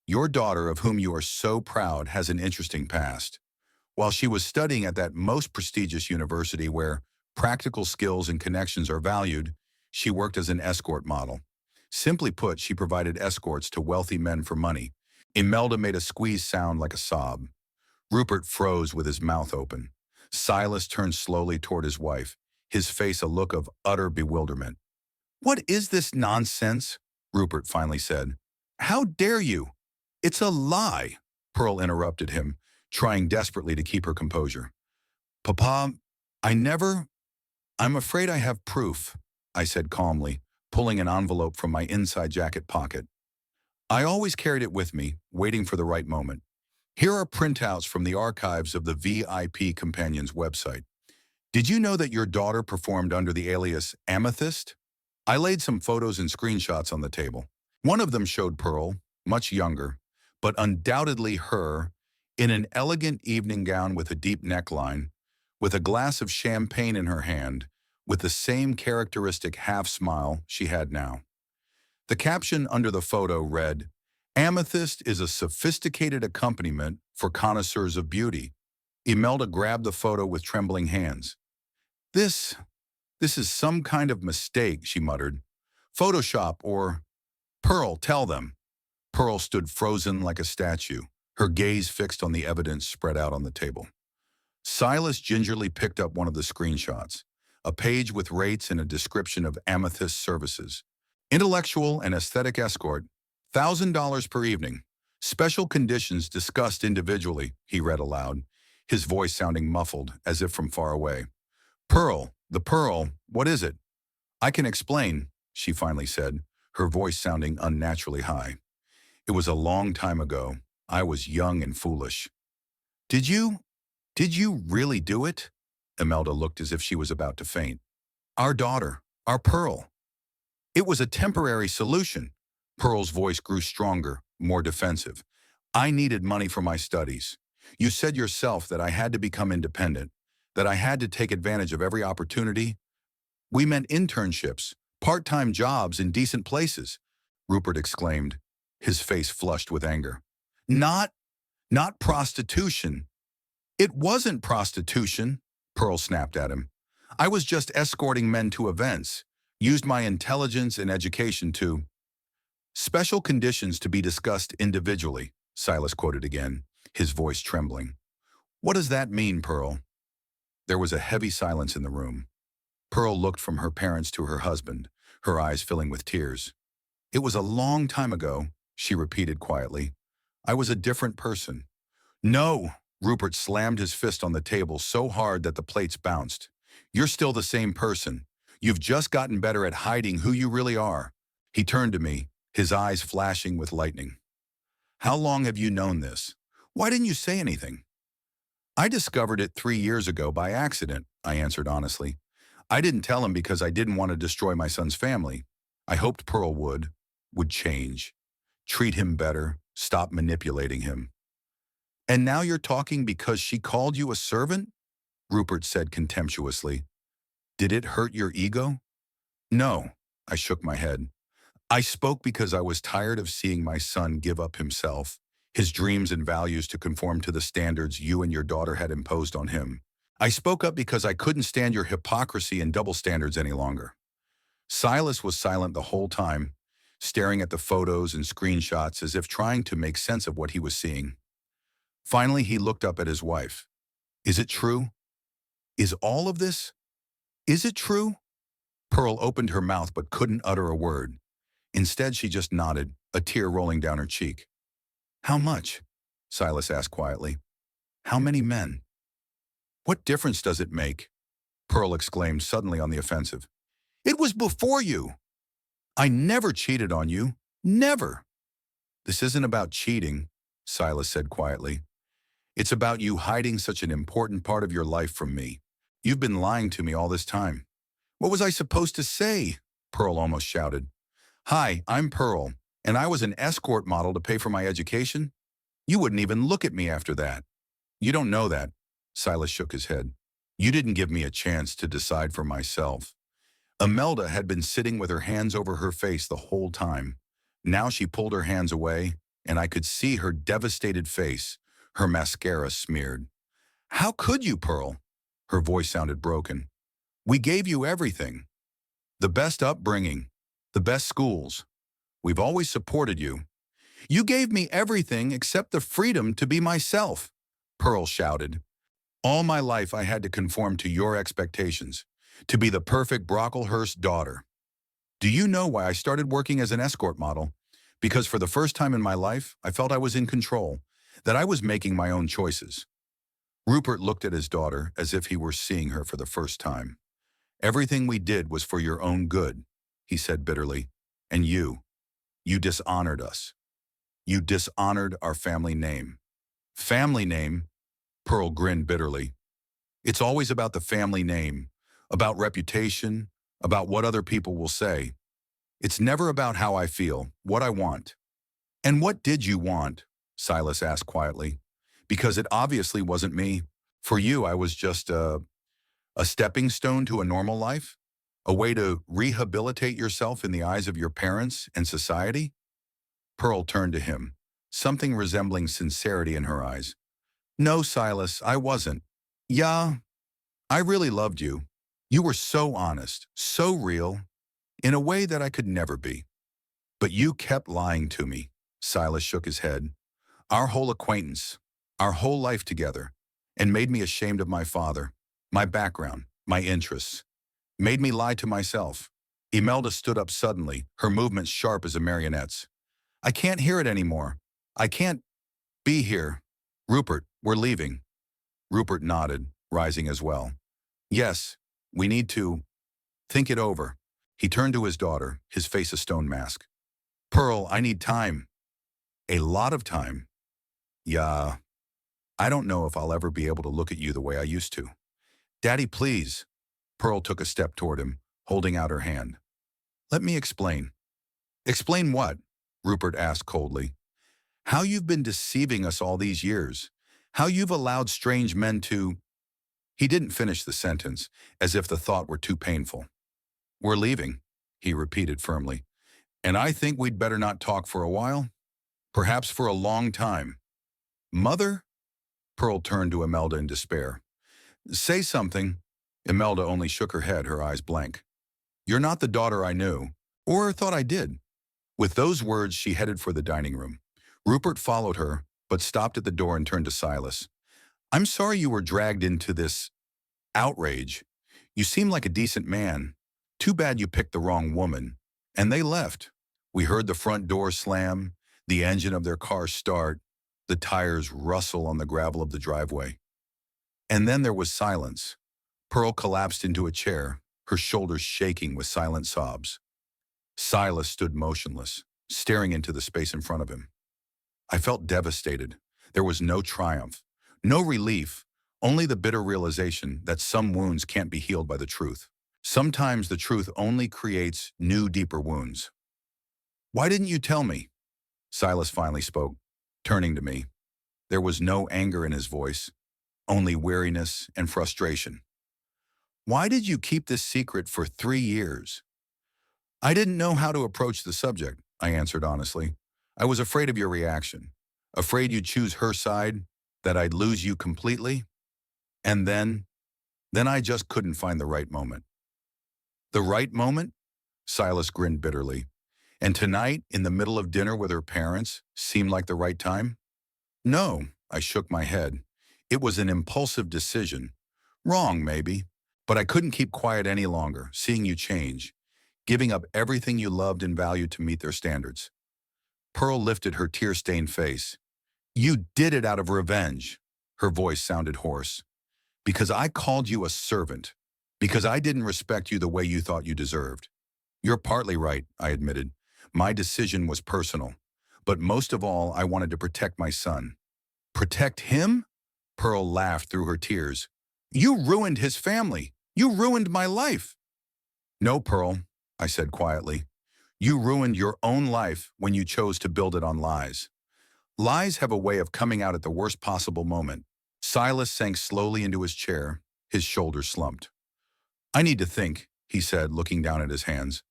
Your daughter, of whom you are so proud, has an interesting past. While she was studying at that most prestigious university where practical skills and connections are valued, she worked as an escort model. Simply put, she provided escorts to wealthy men for money. Imelda made a squeeze sound like a sob. Rupert froze with his mouth open. Silas turned slowly toward his wife, his face a look of utter bewilderment. What is this nonsense? Rupert finally said. How dare you? It's a lie, Pearl interrupted him, trying desperately to keep her composure. Papa, I'm afraid I have proof, I said calmly, pulling an envelope from my inside jacket pocket. I always carried it with me, waiting for the right moment. Here are printouts from the archives of the VIP Companions website. Did you know that your daughter performed under the alias Amethyst? I laid some photos and screenshots on the table. One of them showed Pearl, much younger, but undoubtedly her, in an elegant evening gown with a deep neckline, with a glass of champagne in her hand, with the same characteristic half-smile she had now. The caption under the photo read, Amethyst is a sophisticated accompaniment for connoisseurs of beauty. Imelda grabbed the photo with trembling hands. This is some kind of mistake, she muttered. Photoshop or... Pearl, tell them. Pearl stood frozen like a statue, her gaze fixed on the evidence spread out on the table. Silas gingerly picked up one of the screenshots, a page with rates and a description of Amethyst services. Intellectual and aesthetic escort, $1,000 per evening. Special conditions discussed individually, he read aloud, his voice sounding muffled, as if from far away. Pearl, what is it? I can explain, she finally said, her voice sounding unnaturally high. It was a long time ago. I was young and foolish. Did you really do it? Imelda looked as if she was about to faint. Our daughter, our Pearl. It was a temporary solution. Pearl's voice grew stronger, more defensive. I needed money for my studies. You said yourself that I had to become independent, that I had to take advantage of every opportunity. We meant internships, part-time jobs in decent places, Rupert exclaimed, his face flushed with anger. Not prostitution. It wasn't prostitution, Pearl snapped at him. I was just escorting men to events, used my intelligence and education to... Special conditions to be discussed individually, Silas quoted again, his voice trembling. What does that mean, Pearl? There was a heavy silence in the room. Pearl looked from her parents to her husband, her eyes filling with tears. It was a long time ago, she repeated quietly. I was a different person. No, Rupert slammed his fist on the table so hard that the plates bounced. You're still the same person. You've just gotten better at hiding who you really are. He turned to me, his eyes flashing with lightning. How long have you known this? Why didn't you say anything? I discovered it 3 years ago by accident, I answered honestly. I didn't tell him because I didn't want to destroy my son's family. I hoped Pearl would change, treat him better, stop manipulating him. And now you're talking because she called you a servant? Rupert said contemptuously. Did it hurt your ego? No, I shook my head. I spoke because I was tired of seeing my son give up himself, his dreams and values to conform to the standards you and your daughter had imposed on him. I spoke up because I couldn't stand your hypocrisy and double standards any longer. Silas was silent the whole time, staring at the photos and screenshots as if trying to make sense of what he was seeing. Finally, he looked up at his wife. Is it true? Is all of this? Is it true? Pearl opened her mouth but couldn't utter a word. Instead, she just nodded, a tear rolling down her cheek. How much? Silas asked quietly. How many men? What difference does it make? Pearl exclaimed, suddenly on the offensive. It was before you. I never cheated on you. Never. This isn't about cheating, Silas said quietly. It's about you hiding such an important part of your life from me. You've been lying to me all this time. What was I supposed to say? Pearl almost shouted. Hi, I'm Pearl, and I was an escort model to pay for my education. You wouldn't even look at me after that. You don't know that. Silas shook his head. You didn't give me a chance to decide for myself. Imelda had been sitting with her hands over her face the whole time. Now she pulled her hands away, and I could see her devastated face, her mascara smeared. How could you, Pearl? Her voice sounded broken. We gave you everything. The best upbringing, the best schools. We've always supported you. You gave me everything except the freedom to be myself, Pearl shouted. All my life I had to conform to your expectations, to be the perfect Brocklehurst daughter. Do you know why I started working as an escort model? Because for the first time in my life, I felt I was in control, that I was making my own choices. Rupert looked at his daughter as if he were seeing her for the first time. Everything we did was for your own good, he said bitterly. And you dishonored us. You dishonored our family name. Family name? Pearl grinned bitterly. It's always about the family name, about reputation, about what other people will say. It's never about how I feel, what I want. And what did you want? Silas asked quietly. Because it obviously wasn't me. For you, I was just a stepping stone to a normal life? A way to rehabilitate yourself in the eyes of your parents and society? Pearl turned to him, something resembling sincerity in her eyes. No, Silas, I wasn't. Yeah, I really loved you. You were so honest, so real, in a way that I could never be. But you kept lying to me. Silas shook his head. Our whole acquaintance, our whole life together, and made me ashamed of my father, my background, my interests. Made me lie to myself. Imelda stood up suddenly, her movements sharp as a marionette's. I can't hear it anymore. I can't be here. Rupert, we're leaving. Rupert nodded, rising as well. Yes, we need to think it over. He turned to his daughter, his face a stone mask. Pearl, I need time. A lot of time. Yeah, I don't know if I'll ever be able to look at you the way I used to. Daddy, please. Pearl took a step toward him, holding out her hand. Let me explain. Explain what? Rupert asked coldly. How you've been deceiving us all these years. How you've allowed strange men to... He didn't finish the sentence, as if the thought were too painful. We're leaving, he repeated firmly. And I think we'd better not talk for a while. Perhaps for a long time. Mother? Pearl turned to Imelda in despair. Say something. Imelda only shook her head, her eyes blank. You're not the daughter I knew, or thought I did. With those words, she headed for the dining room. Rupert followed her, but stopped at the door and turned to Silas. I'm sorry you were dragged into this outrage. You seem like a decent man. Too bad you picked the wrong woman. And they left. We heard the front door slam, the engine of their car start, the tires rustle on the gravel of the driveway. And then there was silence. Pearl collapsed into a chair, her shoulders shaking with silent sobs. Silas stood motionless, staring into the space in front of him. I felt devastated. There was no triumph, no relief, only the bitter realization that some wounds can't be healed by the truth. Sometimes the truth only creates new, deeper wounds. Why didn't you tell me? Silas finally spoke, turning to me. There was no anger in his voice, only weariness and frustration. Why did you keep this secret for 3 years? I didn't know how to approach the subject, I answered honestly. I was afraid of your reaction, afraid you'd choose her side, that I'd lose you completely. And then I just couldn't find the right moment. The right moment? Silas grinned bitterly. And tonight, in the middle of dinner with her parents, seemed like the right time? No, I shook my head. It was an impulsive decision. Wrong, maybe. But I couldn't keep quiet any longer, seeing you change, giving up everything you loved and valued to meet their standards. Pearl lifted her tear-stained face. You did it out of revenge. Her voice sounded hoarse. Because I called you a servant. Because I didn't respect you the way you thought you deserved. You're partly right, I admitted. My decision was personal. But most of all, I wanted to protect my son. Protect him? Pearl laughed through her tears. You ruined his family. You ruined my life. No, Pearl, I said quietly. You ruined your own life when you chose to build it on lies. Lies have a way of coming out at the worst possible moment. Silas sank slowly into his chair, his shoulders slumped. I need to think, he said, looking down at his hands.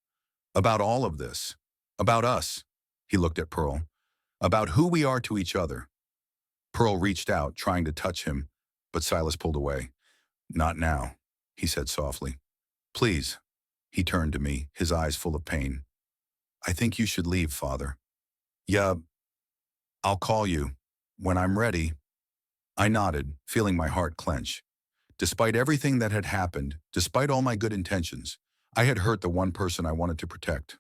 About all of this. About us. He looked at Pearl. About who we are to each other. Pearl reached out, trying to touch him, but Silas pulled away. Not now, he said softly. Please. He turned to me, his eyes full of pain. I think you should leave, Father. Yeah, I'll call you. When I'm ready. I nodded, feeling my heart clench. Despite everything that had happened, despite all my good intentions, I had hurt the one person I wanted to protect.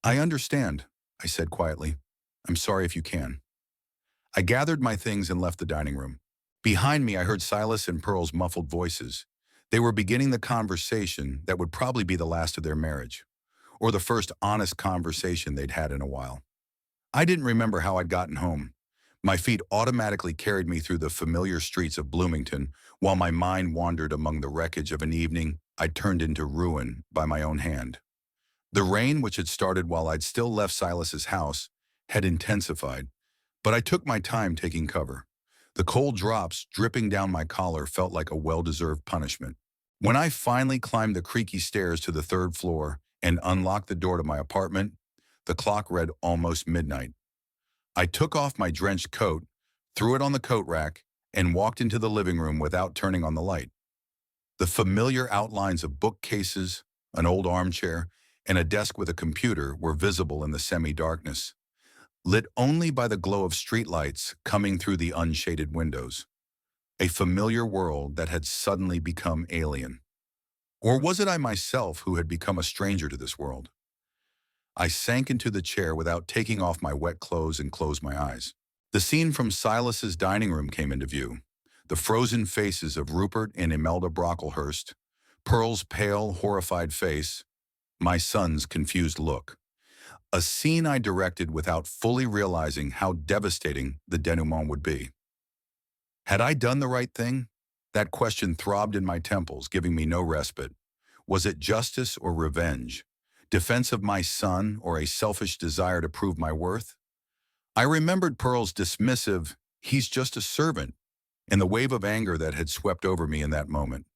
I understand, I said quietly. I'm sorry if you can. I gathered my things and left the dining room. Behind me, I heard Silas and Pearl's muffled voices. They were beginning the conversation that would probably be the last of their marriage, or the first honest conversation they'd had in a while. I didn't remember how I'd gotten home. My feet automatically carried me through the familiar streets of Bloomington, while my mind wandered among the wreckage of an evening I'd turned into ruin by my own hand. The rain, which had started while I'd still left Silas's house, had intensified, but I took my time taking cover. The cold drops dripping down my collar felt like a well-deserved punishment. When I finally climbed the creaky stairs to the third floor and unlocked the door to my apartment, the clock read almost midnight. I took off my drenched coat, threw it on the coat rack, and walked into the living room without turning on the light. The familiar outlines of bookcases, an old armchair, and a desk with a computer were visible in the semi-darkness, lit only by the glow of streetlights coming through the unshaded windows. A familiar world that had suddenly become alien. Or was it I myself who had become a stranger to this world? I sank into the chair without taking off my wet clothes and closed my eyes. The scene from Silas's dining room came into view. The frozen faces of Rupert and Imelda Brocklehurst, Pearl's pale, horrified face, my son's confused look. A scene I directed without fully realizing how devastating the denouement would be. Had I done the right thing? That question throbbed in my temples, giving me no respite. Was it justice or revenge? Defense of my son or a selfish desire to prove my worth? I remembered Pearl's dismissive, "He's just a servant," and the wave of anger that had swept over me in that moment.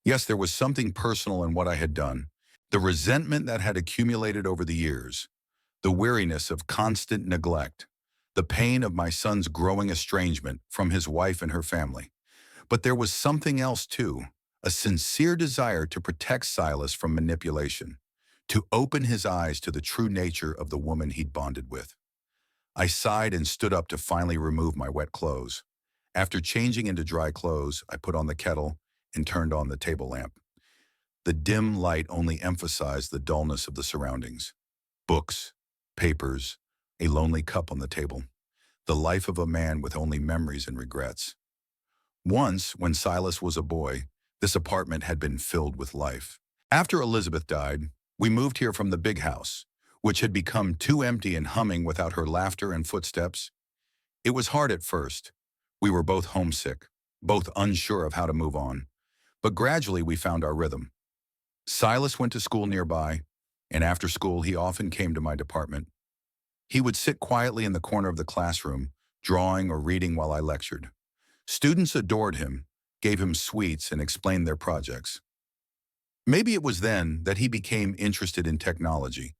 Yes, there was something personal in what I had done, the resentment that had accumulated over the years, the weariness of constant neglect, the pain of my son's growing estrangement from his wife and her family. But there was something else too, a sincere desire to protect Silas from manipulation, to open his eyes to the true nature of the woman he'd bonded with. I sighed and stood up to finally remove my wet clothes. After changing into dry clothes, I put on the kettle and turned on the table lamp. The dim light only emphasized the dullness of the surroundings. Books, papers, a lonely cup on the table. The life of a man with only memories and regrets. Once, when Silas was a boy, this apartment had been filled with life. After Elizabeth died, we moved here from the big house, which had become too empty and humming without her laughter and footsteps. It was hard at first. We were both homesick, both unsure of how to move on. But gradually we found our rhythm. Silas went to school nearby, and after school he often came to my department. He would sit quietly in the corner of the classroom, drawing or reading while I lectured. Students adored him, gave him sweets, and explained their projects. Maybe it was then that he became interested in technology.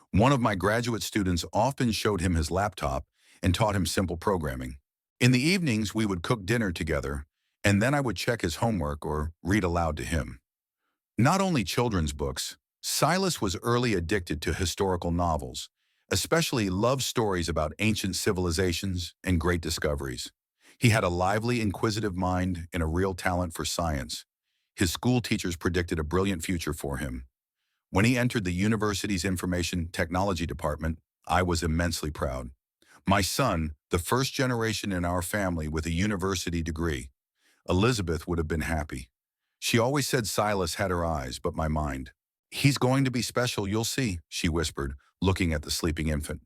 One of my graduate students often showed him his laptop and taught him simple programming. In the evenings, we would cook dinner together, and then I would check his homework or read aloud to him. Not only children's books, Silas was early addicted to historical novels, especially love stories about ancient civilizations and great discoveries. He had a lively, inquisitive mind and a real talent for science. His school teachers predicted a brilliant future for him. When he entered the university's information technology department, I was immensely proud. My son, the first generation in our family with a university degree. Elizabeth would have been happy. She always said Silas had her eyes, but my mind. He's going to be special, you'll see, she whispered, looking at the sleeping infant.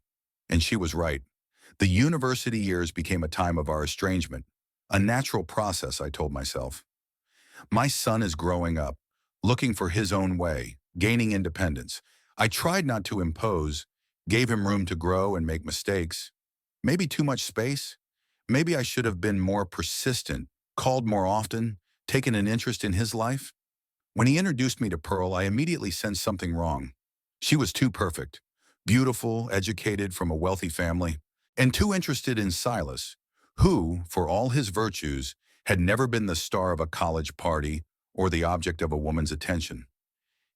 And she was right. The university years became a time of our estrangement. A natural process, I told myself. My son is growing up, looking for his own way, gaining independence. I tried not to impose, gave him room to grow and make mistakes. Maybe too much space? Maybe I should have been more persistent, called more often, taken an interest in his life? When he introduced me to Pearl, I immediately sensed something wrong. She was too perfect, beautiful, educated from a wealthy family, and too interested in Silas, who, for all his virtues, had never been the star of a college party or the object of a woman's attention.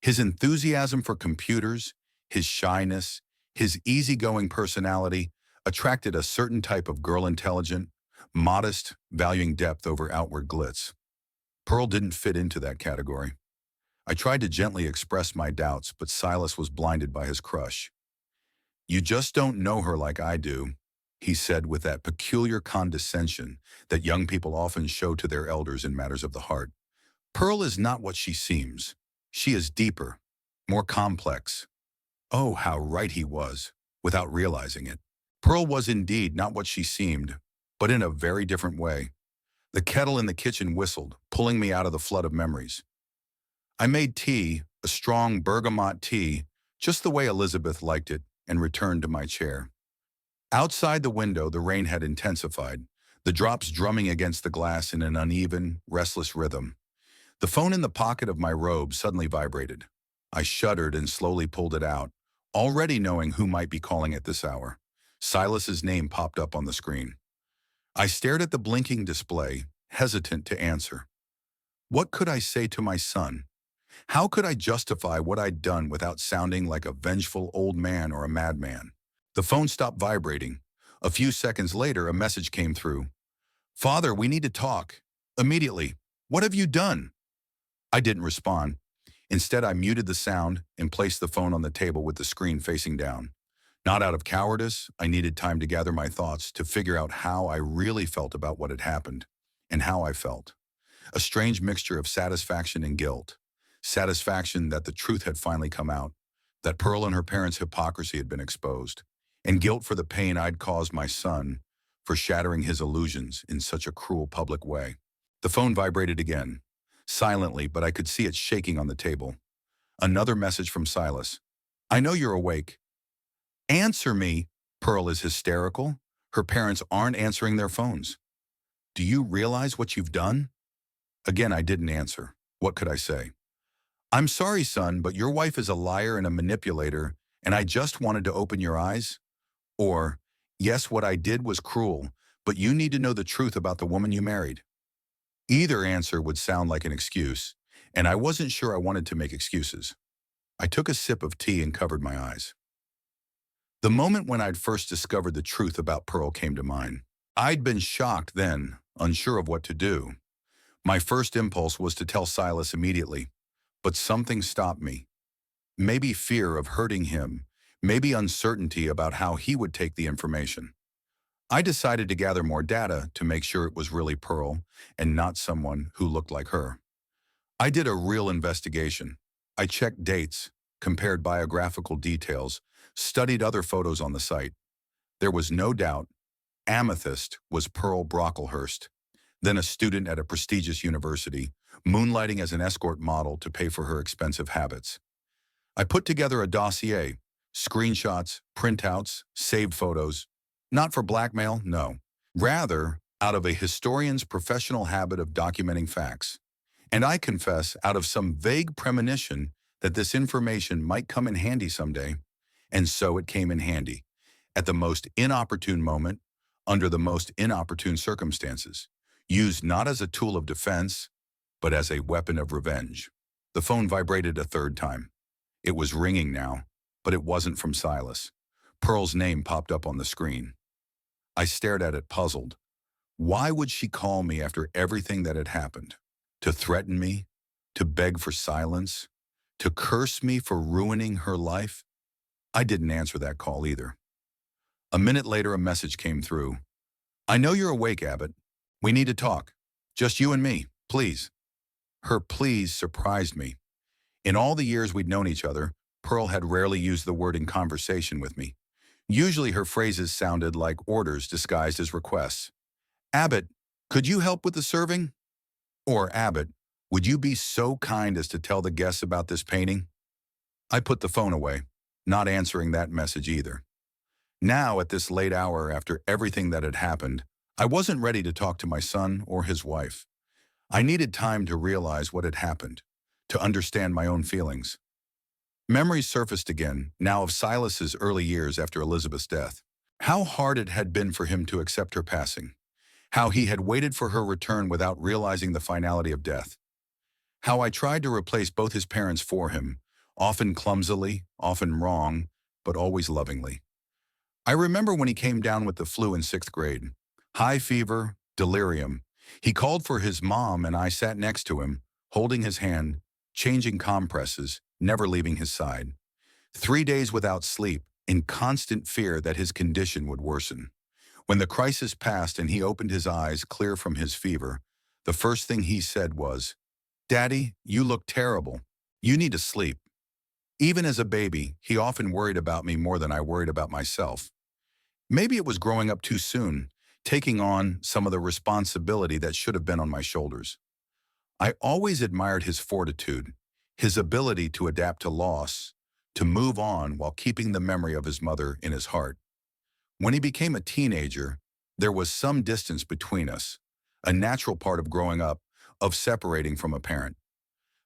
His enthusiasm for computers, his shyness, his easygoing personality attracted a certain type of girl, intelligent, modest, valuing depth over outward glitz. Pearl didn't fit into that category. I tried to gently express my doubts, but Silas was blinded by his crush. "You just don't know her like I do," he said with that peculiar condescension that young people often show to their elders in matters of the heart. "Pearl is not what she seems. She is deeper, more complex." Oh, how right he was, without realizing it. Pearl was indeed not what she seemed, but in a very different way. The kettle in the kitchen whistled, pulling me out of the flood of memories. I made tea, a strong bergamot tea, just the way Elizabeth liked it, and returned to my chair. Outside the window, the rain had intensified, the drops drumming against the glass in an uneven, restless rhythm. The phone in the pocket of my robe suddenly vibrated. I shuddered and slowly pulled it out, already knowing who might be calling at this hour. Silas's name popped up on the screen. I stared at the blinking display, hesitant to answer. What could I say to my son? How could I justify what I'd done without sounding like a vengeful old man or a madman? The phone stopped vibrating. A few seconds later, a message came through. "Father, we need to talk. Immediately. What have you done?" I didn't respond. Instead, I muted the sound and placed the phone on the table with the screen facing down. Not out of cowardice, I needed time to gather my thoughts to figure out how I really felt about what had happened, and how I felt. A strange mixture of satisfaction and guilt. Satisfaction that the truth had finally come out, that Pearl and her parents' hypocrisy had been exposed, and guilt for the pain I'd caused my son for shattering his illusions in such a cruel public way. The phone vibrated again, silently, but I could see it shaking on the table. Another message from Silas. "I know you're awake. Answer me." Pearl is hysterical. Her parents aren't answering their phones. "Do you realize what you've done?" Again, I didn't answer. What could I say? "I'm sorry, son, but your wife is a liar and a manipulator, and I just wanted to open your eyes." Or, "Yes, what I did was cruel, but you need to know the truth about the woman you married." Either answer would sound like an excuse, and I wasn't sure I wanted to make excuses. I took a sip of tea and covered my eyes. The moment when I'd first discovered the truth about Pearl came to mind. I'd been shocked then, unsure of what to do. My first impulse was to tell Silas immediately, but something stopped me. Maybe fear of hurting him, maybe uncertainty about how he would take the information. I decided to gather more data to make sure it was really Pearl and not someone who looked like her. I did a real investigation. I checked dates, compared biographical details, studied other photos on the site. There was no doubt Amethyst was Pearl Brocklehurst, then a student at a prestigious university, moonlighting as an escort model to pay for her expensive habits. I put together a dossier, screenshots, printouts, saved photos, not for blackmail, no. Rather, out of a historian's professional habit of documenting facts. And I confess, out of some vague premonition that this information might come in handy someday. And so it came in handy, at the most inopportune moment, under the most inopportune circumstances, used not as a tool of defense, but as a weapon of revenge. The phone vibrated a third time. It was ringing now, but it wasn't from Silas. Pearl's name popped up on the screen. I stared at it, puzzled. Why would she call me after everything that had happened? To threaten me? To beg for silence? To curse me for ruining her life? I didn't answer that call either. A minute later, a message came through. I know you're awake, Abbott. We need to talk. Just you and me, please. Her please surprised me. In all the years we'd known each other, Pearl had rarely used the word in conversation with me. Usually her phrases sounded like orders disguised as requests. Abbott, could you help with the serving? Or Abbott, would you be so kind as to tell the guests about this painting? I put the phone away, not answering that message either. Now, at this late hour after everything that had happened, I wasn't ready to talk to my son or his wife. I needed time to realize what had happened, to understand my own feelings. Memories surfaced again, now of Silas's early years after Elizabeth's death. How hard it had been for him to accept her passing. How he had waited for her return without realizing the finality of death. How I tried to replace both his parents for him, often clumsily, often wrong, but always lovingly. I remember when he came down with the flu in 6th grade. High fever, delirium. He called for his mom and I sat next to him, holding his hand, changing compresses, never leaving his side. 3 days without sleep, in constant fear that his condition would worsen. When the crisis passed and he opened his eyes clear from his fever, the first thing he said was, Daddy, you look terrible. You need to sleep. Even as a baby, he often worried about me more than I worried about myself. Maybe it was growing up too soon, taking on some of the responsibility that should have been on my shoulders. I always admired his fortitude, his ability to adapt to loss, to move on while keeping the memory of his mother in his heart. When he became a teenager, there was some distance between us, a natural part of growing up, of separating from a parent.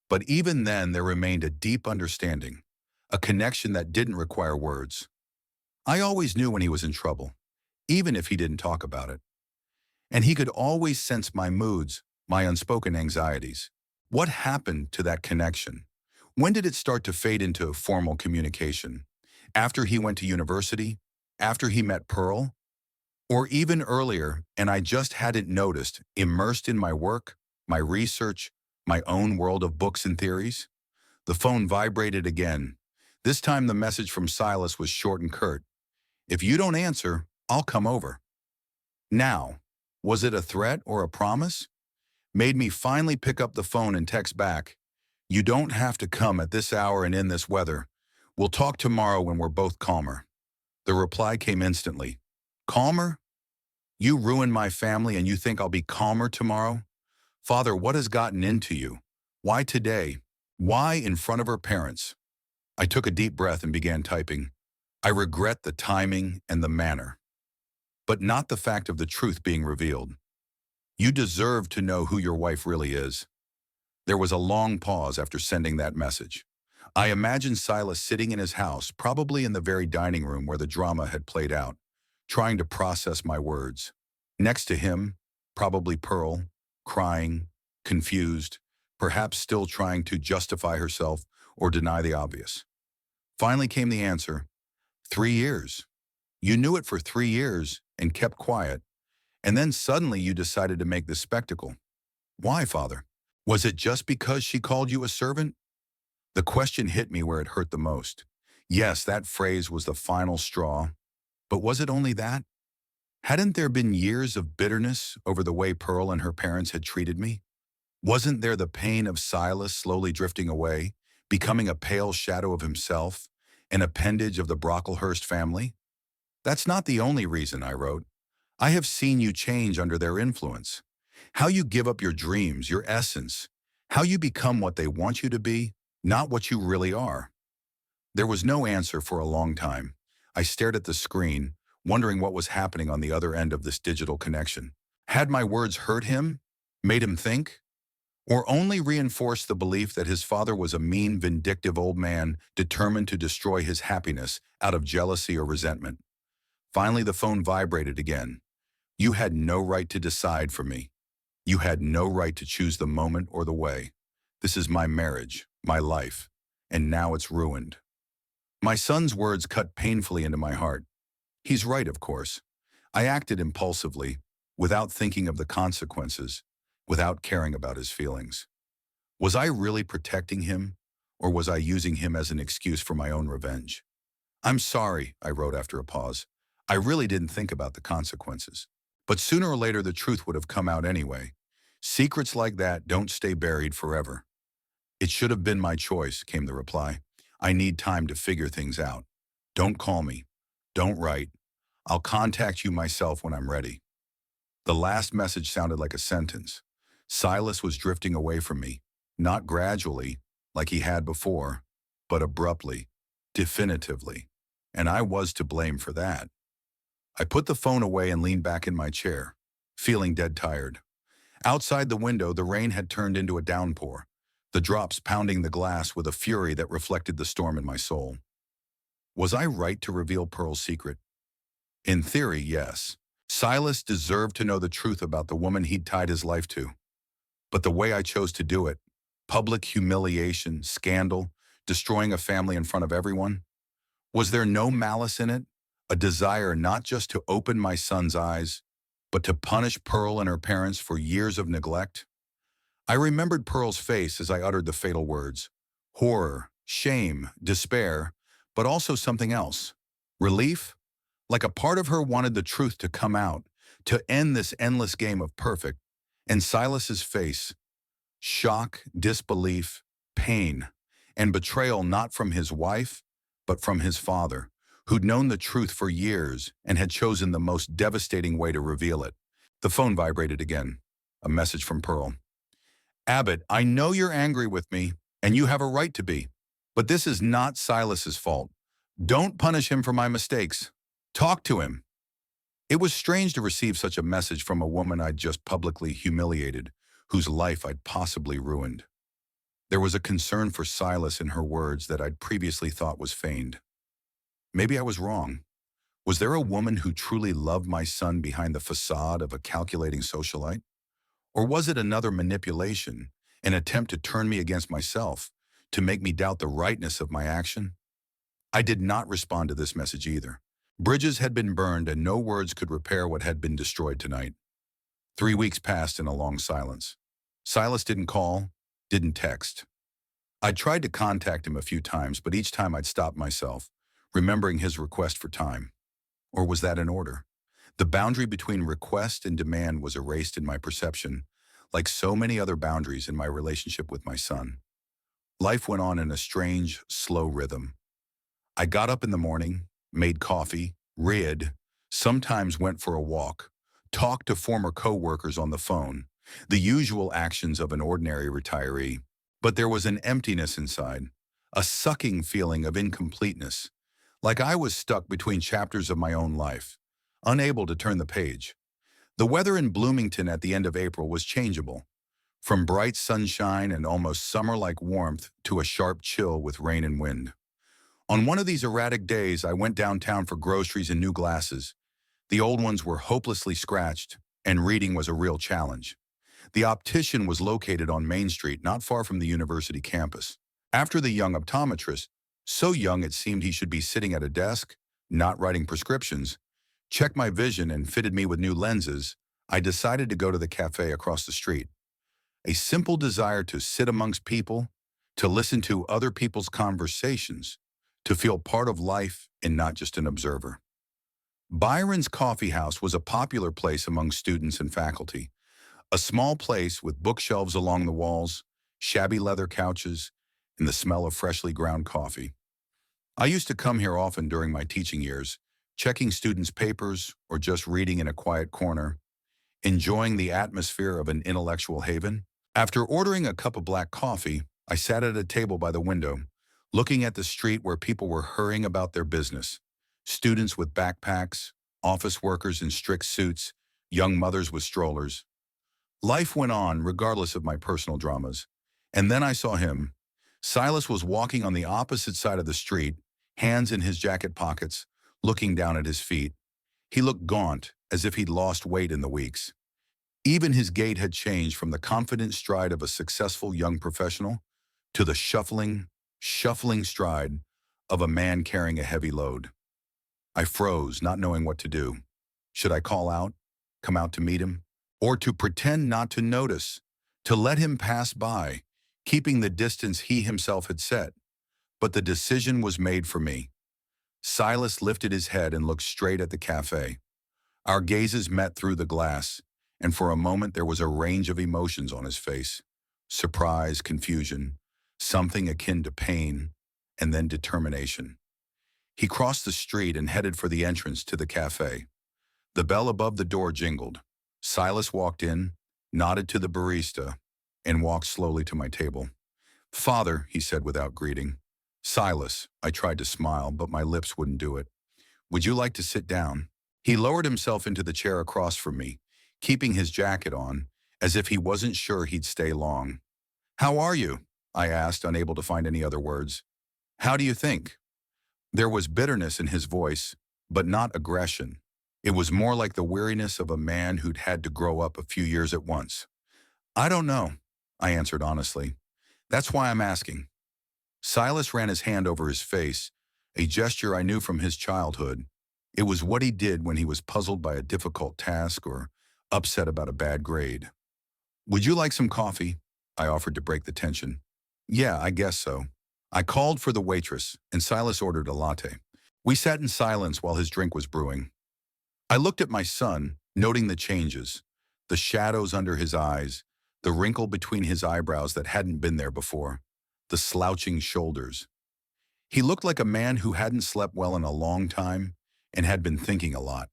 But even then, there remained a deep understanding, a connection that didn't require words. I always knew when he was in trouble, even if he didn't talk about it. And he could always sense my moods, my unspoken anxieties. What happened to that connection? When did it start to fade into formal communication? After he went to university? After he met Pearl? Or even earlier, and I just hadn't noticed, immersed in my work, my research, my own world of books and theories? The phone vibrated again. This time the message from Silas was short and curt. If you don't answer, I'll come over. Now, was it a threat or a promise? Made me finally pick up the phone and text back, you don't have to come at this hour and in this weather. We'll talk tomorrow when we're both calmer. The reply came instantly. Calmer? You ruined my family and you think I'll be calmer tomorrow? Father, what has gotten into you? Why today? Why in front of her parents? I took a deep breath and began typing. I regret the timing and the manner, but not the fact of the truth being revealed. You deserve to know who your wife really is. There was a long pause after sending that message. I imagined Silas sitting in his house, probably in the very dining room where the drama had played out, trying to process my words. Next to him, probably Pearl, crying, confused, perhaps still trying to justify herself or deny the obvious. Finally came the answer. 3 years. You knew it for 3 years and kept quiet, and then suddenly you decided to make this spectacle. Why, Father? Was it just because she called you a servant? The question hit me where it hurt the most. Yes, that phrase was the final straw, but was it only that? Hadn't there been years of bitterness over the way Pearl and her parents had treated me? Wasn't there the pain of Silas slowly drifting away, becoming a pale shadow of himself, an appendage of the Brocklehurst family? That's not the only reason, I wrote. I have seen you change under their influence. How you give up your dreams, your essence. How you become what they want you to be, not what you really are. There was no answer for a long time. I stared at the screen, wondering what was happening on the other end of this digital connection. Had my words hurt him? Made him think? Or only reinforced the belief that his father was a mean, vindictive old man determined to destroy his happiness out of jealousy or resentment? Finally, the phone vibrated again. You had no right to decide for me. You had no right to choose the moment or the way. This is my marriage, my life, and now it's ruined. My son's words cut painfully into my heart. He's right, of course. I acted impulsively, without thinking of the consequences, without caring about his feelings. Was I really protecting him, or was I using him as an excuse for my own revenge? I'm sorry, I wrote after a pause. I really didn't think about the consequences. But sooner or later, the truth would have come out anyway. Secrets like that don't stay buried forever. It should have been my choice, came the reply. I need time to figure things out. Don't call me. Don't write. I'll contact you myself when I'm ready. The last message sounded like a sentence. Silas was drifting away from me, not gradually, like he had before, but abruptly, definitively. And I was to blame for that. I put the phone away and leaned back in my chair, feeling dead tired. Outside the window, the rain had turned into a downpour, the drops pounding the glass with a fury that reflected the storm in my soul. Was I right to reveal Pearl's secret? In theory, yes. Silas deserved to know the truth about the woman he'd tied his life to. But the way I chose to do it, public humiliation, scandal, destroying a family in front of everyone, was there no malice in it? A desire not just to open my son's eyes, but to punish Pearl and her parents for years of neglect? I remembered Pearl's face as I uttered the fatal words. Horror, shame, despair, but also something else. Relief? Like a part of her wanted the truth to come out, to end this endless game of perfect. And Silas's face, shock, disbelief, pain, and betrayal not from his wife, but from his father, who'd known the truth for years and had chosen the most devastating way to reveal it. The phone vibrated again. A message from Pearl. Abbott, I know you're angry with me, and you have a right to be, but this is not Silas's fault. Don't punish him for my mistakes. Talk to him. It was strange to receive such a message from a woman I'd just publicly humiliated, whose life I'd possibly ruined. There was a concern for Silas in her words that I'd previously thought was feigned. Maybe I was wrong. Was there a woman who truly loved my son behind the facade of a calculating socialite? Or was it another manipulation, an attempt to turn me against myself, to make me doubt the rightness of my action? I did not respond to this message either. Bridges had been burned and no words could repair what had been destroyed tonight. 3 weeks passed in a long silence. Silas didn't call, didn't text. I'd tried to contact him a few times, but each time I'd stopped myself, remembering his request for time. Or was that an order? The boundary between request and demand was erased in my perception, like so many other boundaries in my relationship with my son. Life went on in a strange, slow rhythm. I got up in the morning, made coffee, read, sometimes went for a walk, talked to former coworkers on the phone, the usual actions of an ordinary retiree. But there was an emptiness inside, a sucking feeling of incompleteness, like I was stuck between chapters of my own life, unable to turn the page. The weather in Bloomington at the end of April was changeable, from bright sunshine and almost summer-like warmth to a sharp chill with rain and wind. On one of these erratic days, I went downtown for groceries and new glasses. The old ones were hopelessly scratched, and reading was a real challenge. The optician was located on Main Street, not far from the university campus. After the young optometrist, so young it seemed he should be sitting at a desk, not writing prescriptions, checked my vision and fitted me with new lenses, I decided to go to the cafe across the street. A simple desire to sit amongst people, to listen to other people's conversations, to feel part of life and not just an observer. Byron's Coffee House was a popular place among students and faculty, a small place with bookshelves along the walls, shabby leather couches, and the smell of freshly ground coffee. I used to come here often during my teaching years, checking students' papers or just reading in a quiet corner, enjoying the atmosphere of an intellectual haven. After ordering a cup of black coffee, I sat at a table by the window, looking at the street where people were hurrying about their business. Students with backpacks, office workers in strict suits, young mothers with strollers. Life went on regardless of my personal dramas. And then I saw him. Silas was walking on the opposite side of the street, hands in his jacket pockets, looking down at his feet. He looked gaunt, as if he'd lost weight in the weeks. Even his gait had changed from the confident stride of a successful young professional to the shuffling stride of a man carrying a heavy load. I froze, not knowing what to do. Should I call out, come out to meet him, or to pretend not to notice, to let him pass by, keeping the distance he himself had set? But the decision was made for me. Silas lifted his head and looked straight at the cafe. Our gazes met through the glass, and for a moment there was a range of emotions on his face. Surprise, confusion, something akin to pain, and then determination. He crossed the street and headed for the entrance to the cafe. The bell above the door jingled. Silas walked in, nodded to the barista, and walked slowly to my table. "Father," he said without greeting. "Silas," I tried to smile, but my lips wouldn't do it. "Would you like to sit down?" He lowered himself into the chair across from me, keeping his jacket on, as if he wasn't sure he'd stay long. "How are you?" I asked, unable to find any other words. "How do you think?" There was bitterness in his voice, but not aggression. It was more like the weariness of a man who'd had to grow up a few years at once. "I don't know," I answered honestly. "That's why I'm asking." Silas ran his hand over his face, a gesture I knew from his childhood. It was what he did when he was puzzled by a difficult task or upset about a bad grade. "Would you like some coffee?" I offered to break the tension. "Yeah, I guess so." I called for the waitress, and Silas ordered a latte. We sat in silence while his drink was brewing. I looked at my son, noting the changes, the shadows under his eyes, the wrinkle between his eyebrows that hadn't been there before, the slouching shoulders. He looked like a man who hadn't slept well in a long time and had been thinking a lot.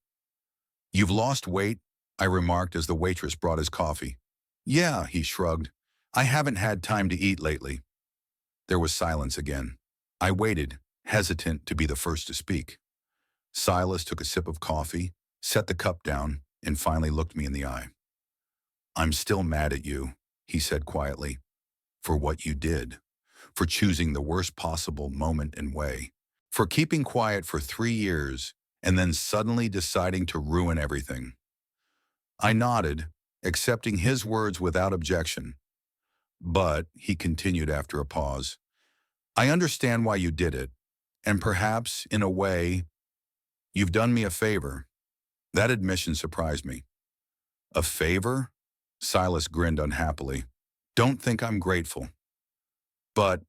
"You've lost weight," I remarked as the waitress brought his coffee. "Yeah," he shrugged. "I haven't had time to eat lately." There was silence again. I waited, hesitant to be the first to speak. Silas took a sip of coffee, set the cup down, and finally looked me in the eye. "I'm still mad at you," he said quietly, "for what you did, for choosing the worst possible moment and way, for keeping quiet for 3 years and then suddenly deciding to ruin everything." I nodded, accepting his words without objection. "But," he continued after a pause, "I understand why you did it, and perhaps, in a way, you've done me a favor." That admission surprised me. "A favor?" Silas grinned unhappily. "Don't think I'm grateful. But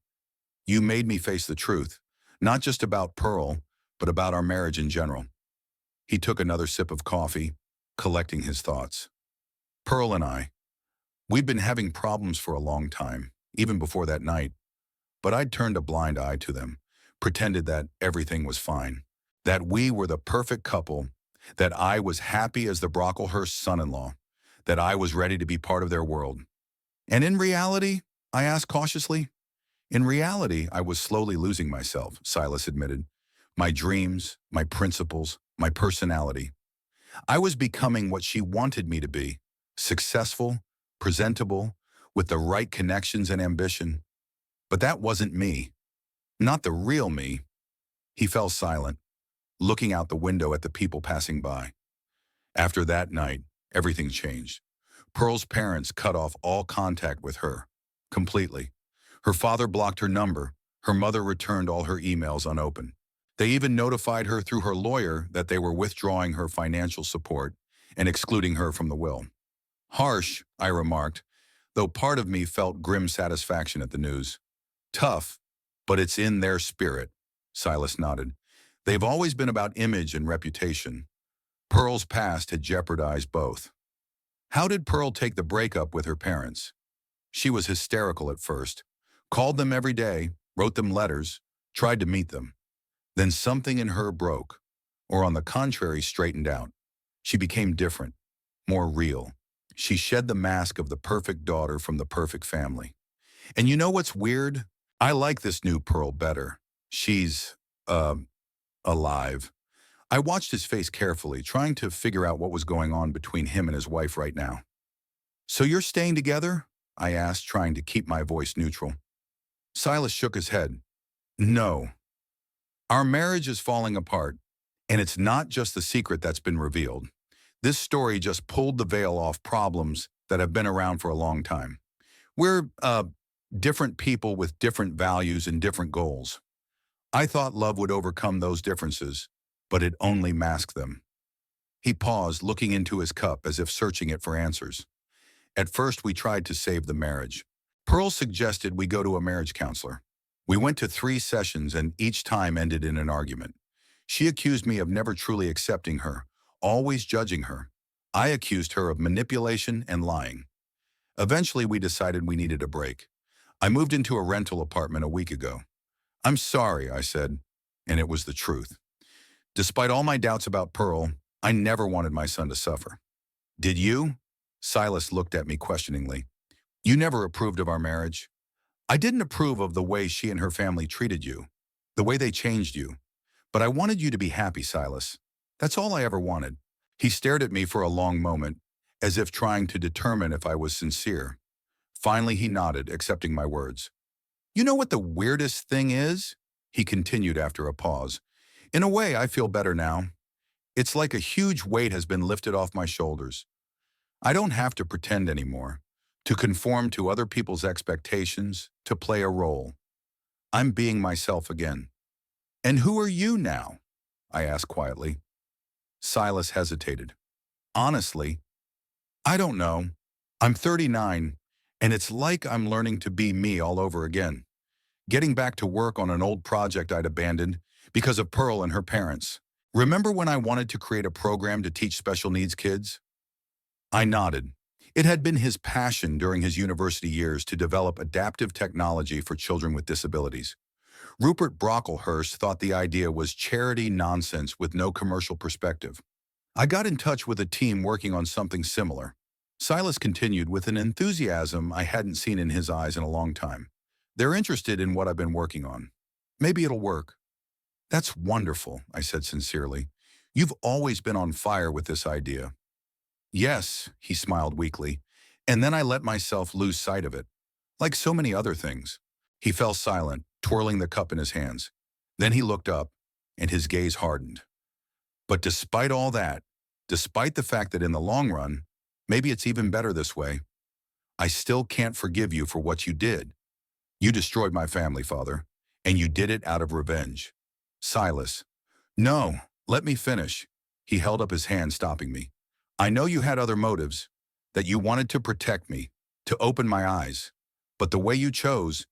you made me face the truth, not just about Pearl, but about our marriage in general." He took another sip of coffee, collecting his thoughts. "Pearl and we've been having problems for a long time, even before that night. But I'd turned a blind eye to them, pretended that everything was fine, that we were the perfect couple, that I was happy as the Brocklehurst son-in-law, that I was ready to be part of their world. And in reality," I asked cautiously, "in reality, I was slowly losing myself," Silas admitted. "My dreams, my principles, my personality. I was becoming what she wanted me to be, successful, presentable, with the right connections and ambition. But that wasn't me, not the real me." He fell silent, looking out the window at the people passing by. After that night, everything changed. Pearl's parents cut off all contact with her, completely. Her father blocked her number. Her mother returned all her emails unopened. They even notified her through her lawyer that they were withdrawing her financial support and excluding her from the will. "Harsh," I remarked, though part of me felt grim satisfaction at the news. "Tough, but it's in their spirit," Silas nodded. "They've always been about image and reputation. Pearl's past had jeopardized both." "How did Pearl take the breakup with her parents?" "She was hysterical at first. Called them every day, wrote them letters, tried to meet them. Then something in her broke, or on the contrary straightened out. She became different, more real. She shed the mask of the perfect daughter from the perfect family. And you know what's weird? I like this new Pearl better. She's, alive." I watched his face carefully, trying to figure out what was going on between him and his wife right now. "So you're staying together?" I asked, trying to keep my voice neutral. Silas shook his head. "No. Our marriage is falling apart, and it's not just the secret that's been revealed. This story just pulled the veil off problems that have been around for a long time. We're, different people with different values and different goals. I thought love would overcome those differences, but it only masked them." He paused, looking into his cup as if searching it for answers. "At first, we tried to save the marriage. Pearl suggested we go to a marriage counselor. We went to 3 sessions, and each time ended in an argument. She accused me of never truly accepting her, always judging her. I accused her of manipulation and lying. Eventually, we decided we needed a break. I moved into a rental apartment a week ago. I'm sorry, I said, and it was the truth. Despite all my doubts about Pearl, I never wanted my son to suffer. Did you? Silas looked at me questioningly. You never approved of our marriage? I didn't approve of the way she and her family treated you, the way they changed you. But I wanted you to be happy, Silas. That's all I ever wanted. He stared at me for a long moment, as if trying to determine if I was sincere. Finally, he nodded, accepting my words. You know what the weirdest thing is? He continued after a pause. In a way, I feel better now. It's like a huge weight has been lifted off my shoulders. I don't have to pretend anymore, to conform to other people's expectations, to play a role. I'm being myself again. And who are you now? I asked quietly. Silas hesitated. Honestly, I don't know. I'm 39, and it's like I'm learning to be me all over again. Getting back to work on an old project I'd abandoned because of Pearl and her parents. Remember when I wanted to create a program to teach special needs kids? I nodded. It had been his passion during his university years to develop adaptive technology for children with disabilities. Rupert Brocklehurst thought the idea was charity nonsense with no commercial perspective. I got in touch with a team working on something similar. Silas continued with an enthusiasm I hadn't seen in his eyes in a long time. They're interested in what I've been working on. Maybe it'll work. That's wonderful, I said sincerely. You've always been on fire with this idea. Yes, he smiled weakly, and then I let myself lose sight of it. Like so many other things. He fell silent, twirling the cup in his hands. Then he looked up, and his gaze hardened. But despite all that, despite the fact that in the long run, maybe it's even better this way, I still can't forgive you for what you did. You destroyed my family, Father, and you did it out of revenge. Silas. No, let me finish. He held up his hand, stopping me. I know you had other motives, that you wanted to protect me, to open my eyes. But the way you chose,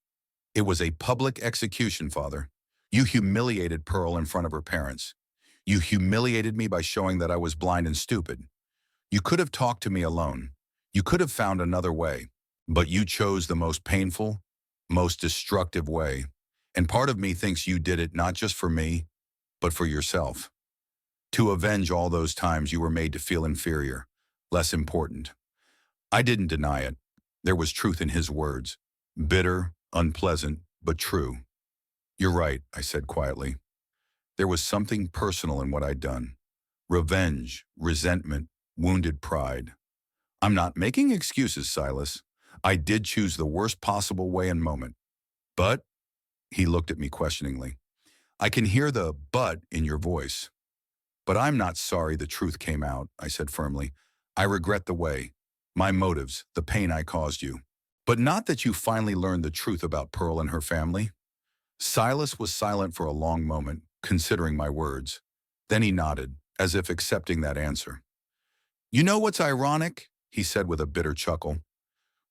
it was a public execution, Father. You humiliated Pearl in front of her parents. You humiliated me by showing that I was blind and stupid. You could have talked to me alone. You could have found another way. But you chose the most painful, most destructive way. And part of me thinks you did it not just for me, but for yourself. To avenge all those times you were made to feel inferior, less important. I didn't deny it. There was truth in his words. Bitter, unpleasant, but true. You're right, I said quietly. There was something personal in what I'd done. Revenge, resentment, wounded pride. I'm not making excuses, Silas. I did choose the worst possible way and moment. But, he looked at me questioningly, I can hear the but in your voice. But I'm not sorry the truth came out, I said firmly. I regret the way, my motives, the pain I caused you. But not that you finally learned the truth about Pearl and her family. Silas was silent for a long moment, considering my words. Then he nodded, as if accepting that answer. You know what's ironic? He said with a bitter chuckle.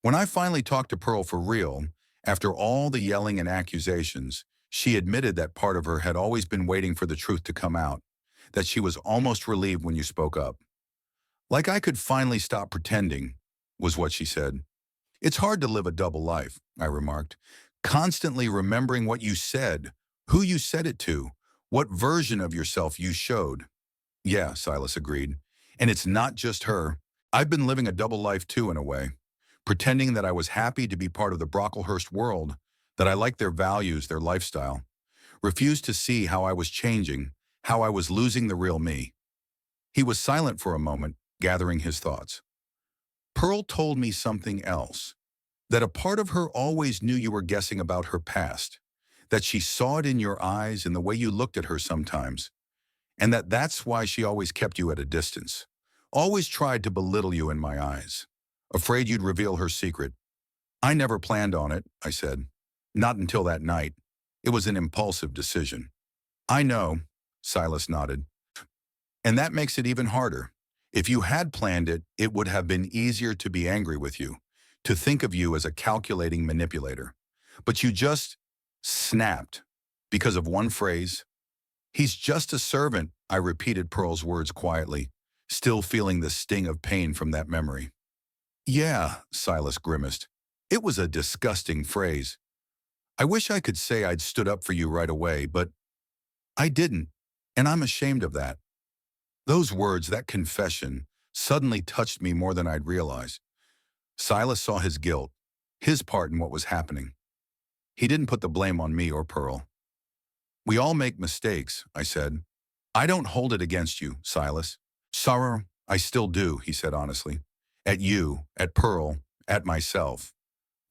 When I finally talked to Pearl for real, after all the yelling and accusations, she admitted that part of her had always been waiting for the truth to come out, that she was almost relieved when you spoke up. Like I could finally stop pretending, was what she said. It's hard to live a double life, I remarked, constantly remembering what you said, who you said it to, what version of yourself you showed. Yeah, Silas agreed. And it's not just her. I've been living a double life too, in a way, pretending that I was happy to be part of the Brocklehurst world, that I liked their values, their lifestyle, refused to see how I was changing, how I was losing the real me. He was silent for a moment, gathering his thoughts. Pearl told me something else, that a part of her always knew you were guessing about her past, that she saw it in your eyes and the way you looked at her sometimes, and that's why she always kept you at a distance, always tried to belittle you in my eyes, afraid you'd reveal her secret. I never planned on it, I said. Not until that night. It was an impulsive decision. I know, Silas nodded. And that makes it even harder. If you had planned it, it would have been easier to be angry with you, to think of you as a calculating manipulator. But you just snapped because of one phrase, He's just a servant, I repeated Pearl's words quietly, still feeling the sting of pain from that memory. Yeah, Silas grimaced. It was a disgusting phrase. I wish I could say I'd stood up for you right away, but I didn't, and I'm ashamed of that. Those words, that confession, suddenly touched me more than I'd realized. Silas saw his guilt, his part in what was happening. He didn't put the blame on me or Pearl. We all make mistakes, I said. I don't hold it against you, Silas. Sorrow, I still do, he said honestly. At you, at Pearl, at myself.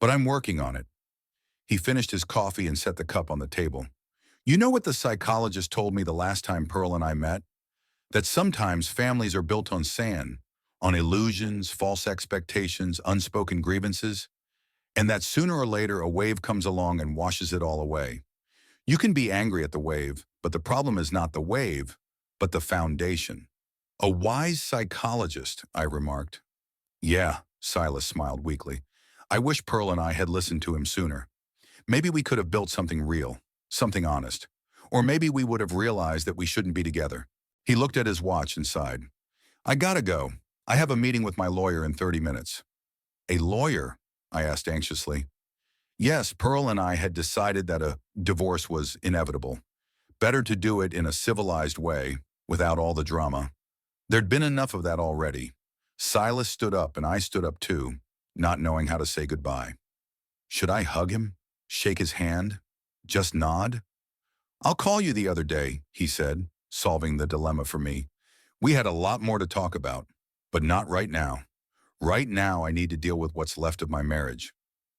But I'm working on it. He finished his coffee and set the cup on the table. You know what the psychologist told me the last time Pearl and I met? That sometimes families are built on sand, on illusions, false expectations, unspoken grievances, and that sooner or later a wave comes along and washes it all away. You can be angry at the wave, but the problem is not the wave, but the foundation. A wise psychologist, I remarked. Yeah, Silas smiled weakly. I wish Pearl and I had listened to him sooner. Maybe we could have built something real, something honest. Or maybe we would have realized that we shouldn't be together. He looked at his watch and sighed. I gotta go. I have a meeting with my lawyer in 30 minutes. A lawyer? I asked anxiously. Yes, Pearl and I had decided that a divorce was inevitable. Better to do it in a civilized way, without all the drama. There'd been enough of that already. Silas stood up and I stood up too, not knowing how to say goodbye. Should I hug him? Shake his hand? Just nod? I'll call you the other day, he said, solving the dilemma for me. We had a lot more to talk about, but not right now. Right now I need to deal with what's left of my marriage.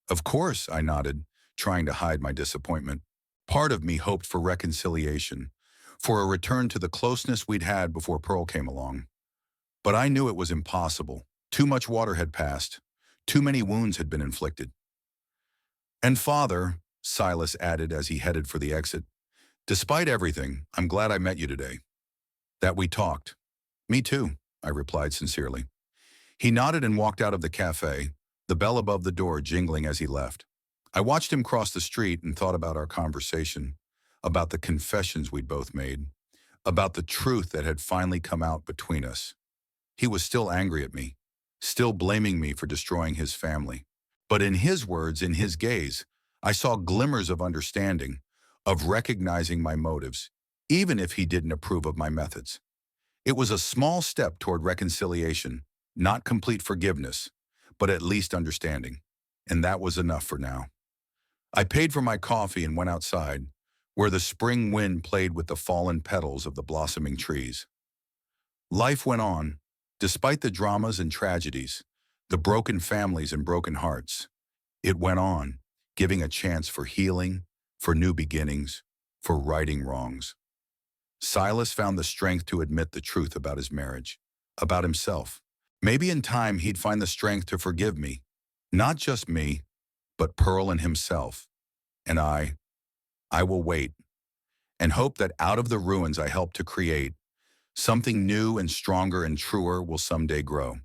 Of course, I nodded, trying to hide my disappointment. Part of me hoped for reconciliation, for a return to the closeness we'd had before Pearl came along. But I knew it was impossible. Too much water had passed. Too many wounds had been inflicted. And Father, Silas added as he headed for the exit, despite everything, I'm glad I met you today. That we talked. Me too, I replied sincerely. He nodded and walked out of the cafe, the bell above the door jingling as he left. I watched him cross the street and thought about our conversation, about the confessions we'd both made, about the truth that had finally come out between us. He was still angry at me, still blaming me for destroying his family. But in his words, in his gaze, I saw glimmers of understanding, of recognizing my motives, even if he didn't approve of my methods. It was a small step toward reconciliation, not complete forgiveness, but at least understanding. And that was enough for now. I paid for my coffee and went outside, where the spring wind played with the fallen petals of the blossoming trees. Life went on, despite the dramas and tragedies, the broken families and broken hearts. It went on, giving a chance for healing, for new beginnings, for righting wrongs. Silas found the strength to admit the truth about his marriage, about himself. Maybe in time he'd find the strength to forgive me, not just me, but Pearl and himself. And I will wait and hope that out of the ruins I helped to create, something new and stronger and truer will someday grow.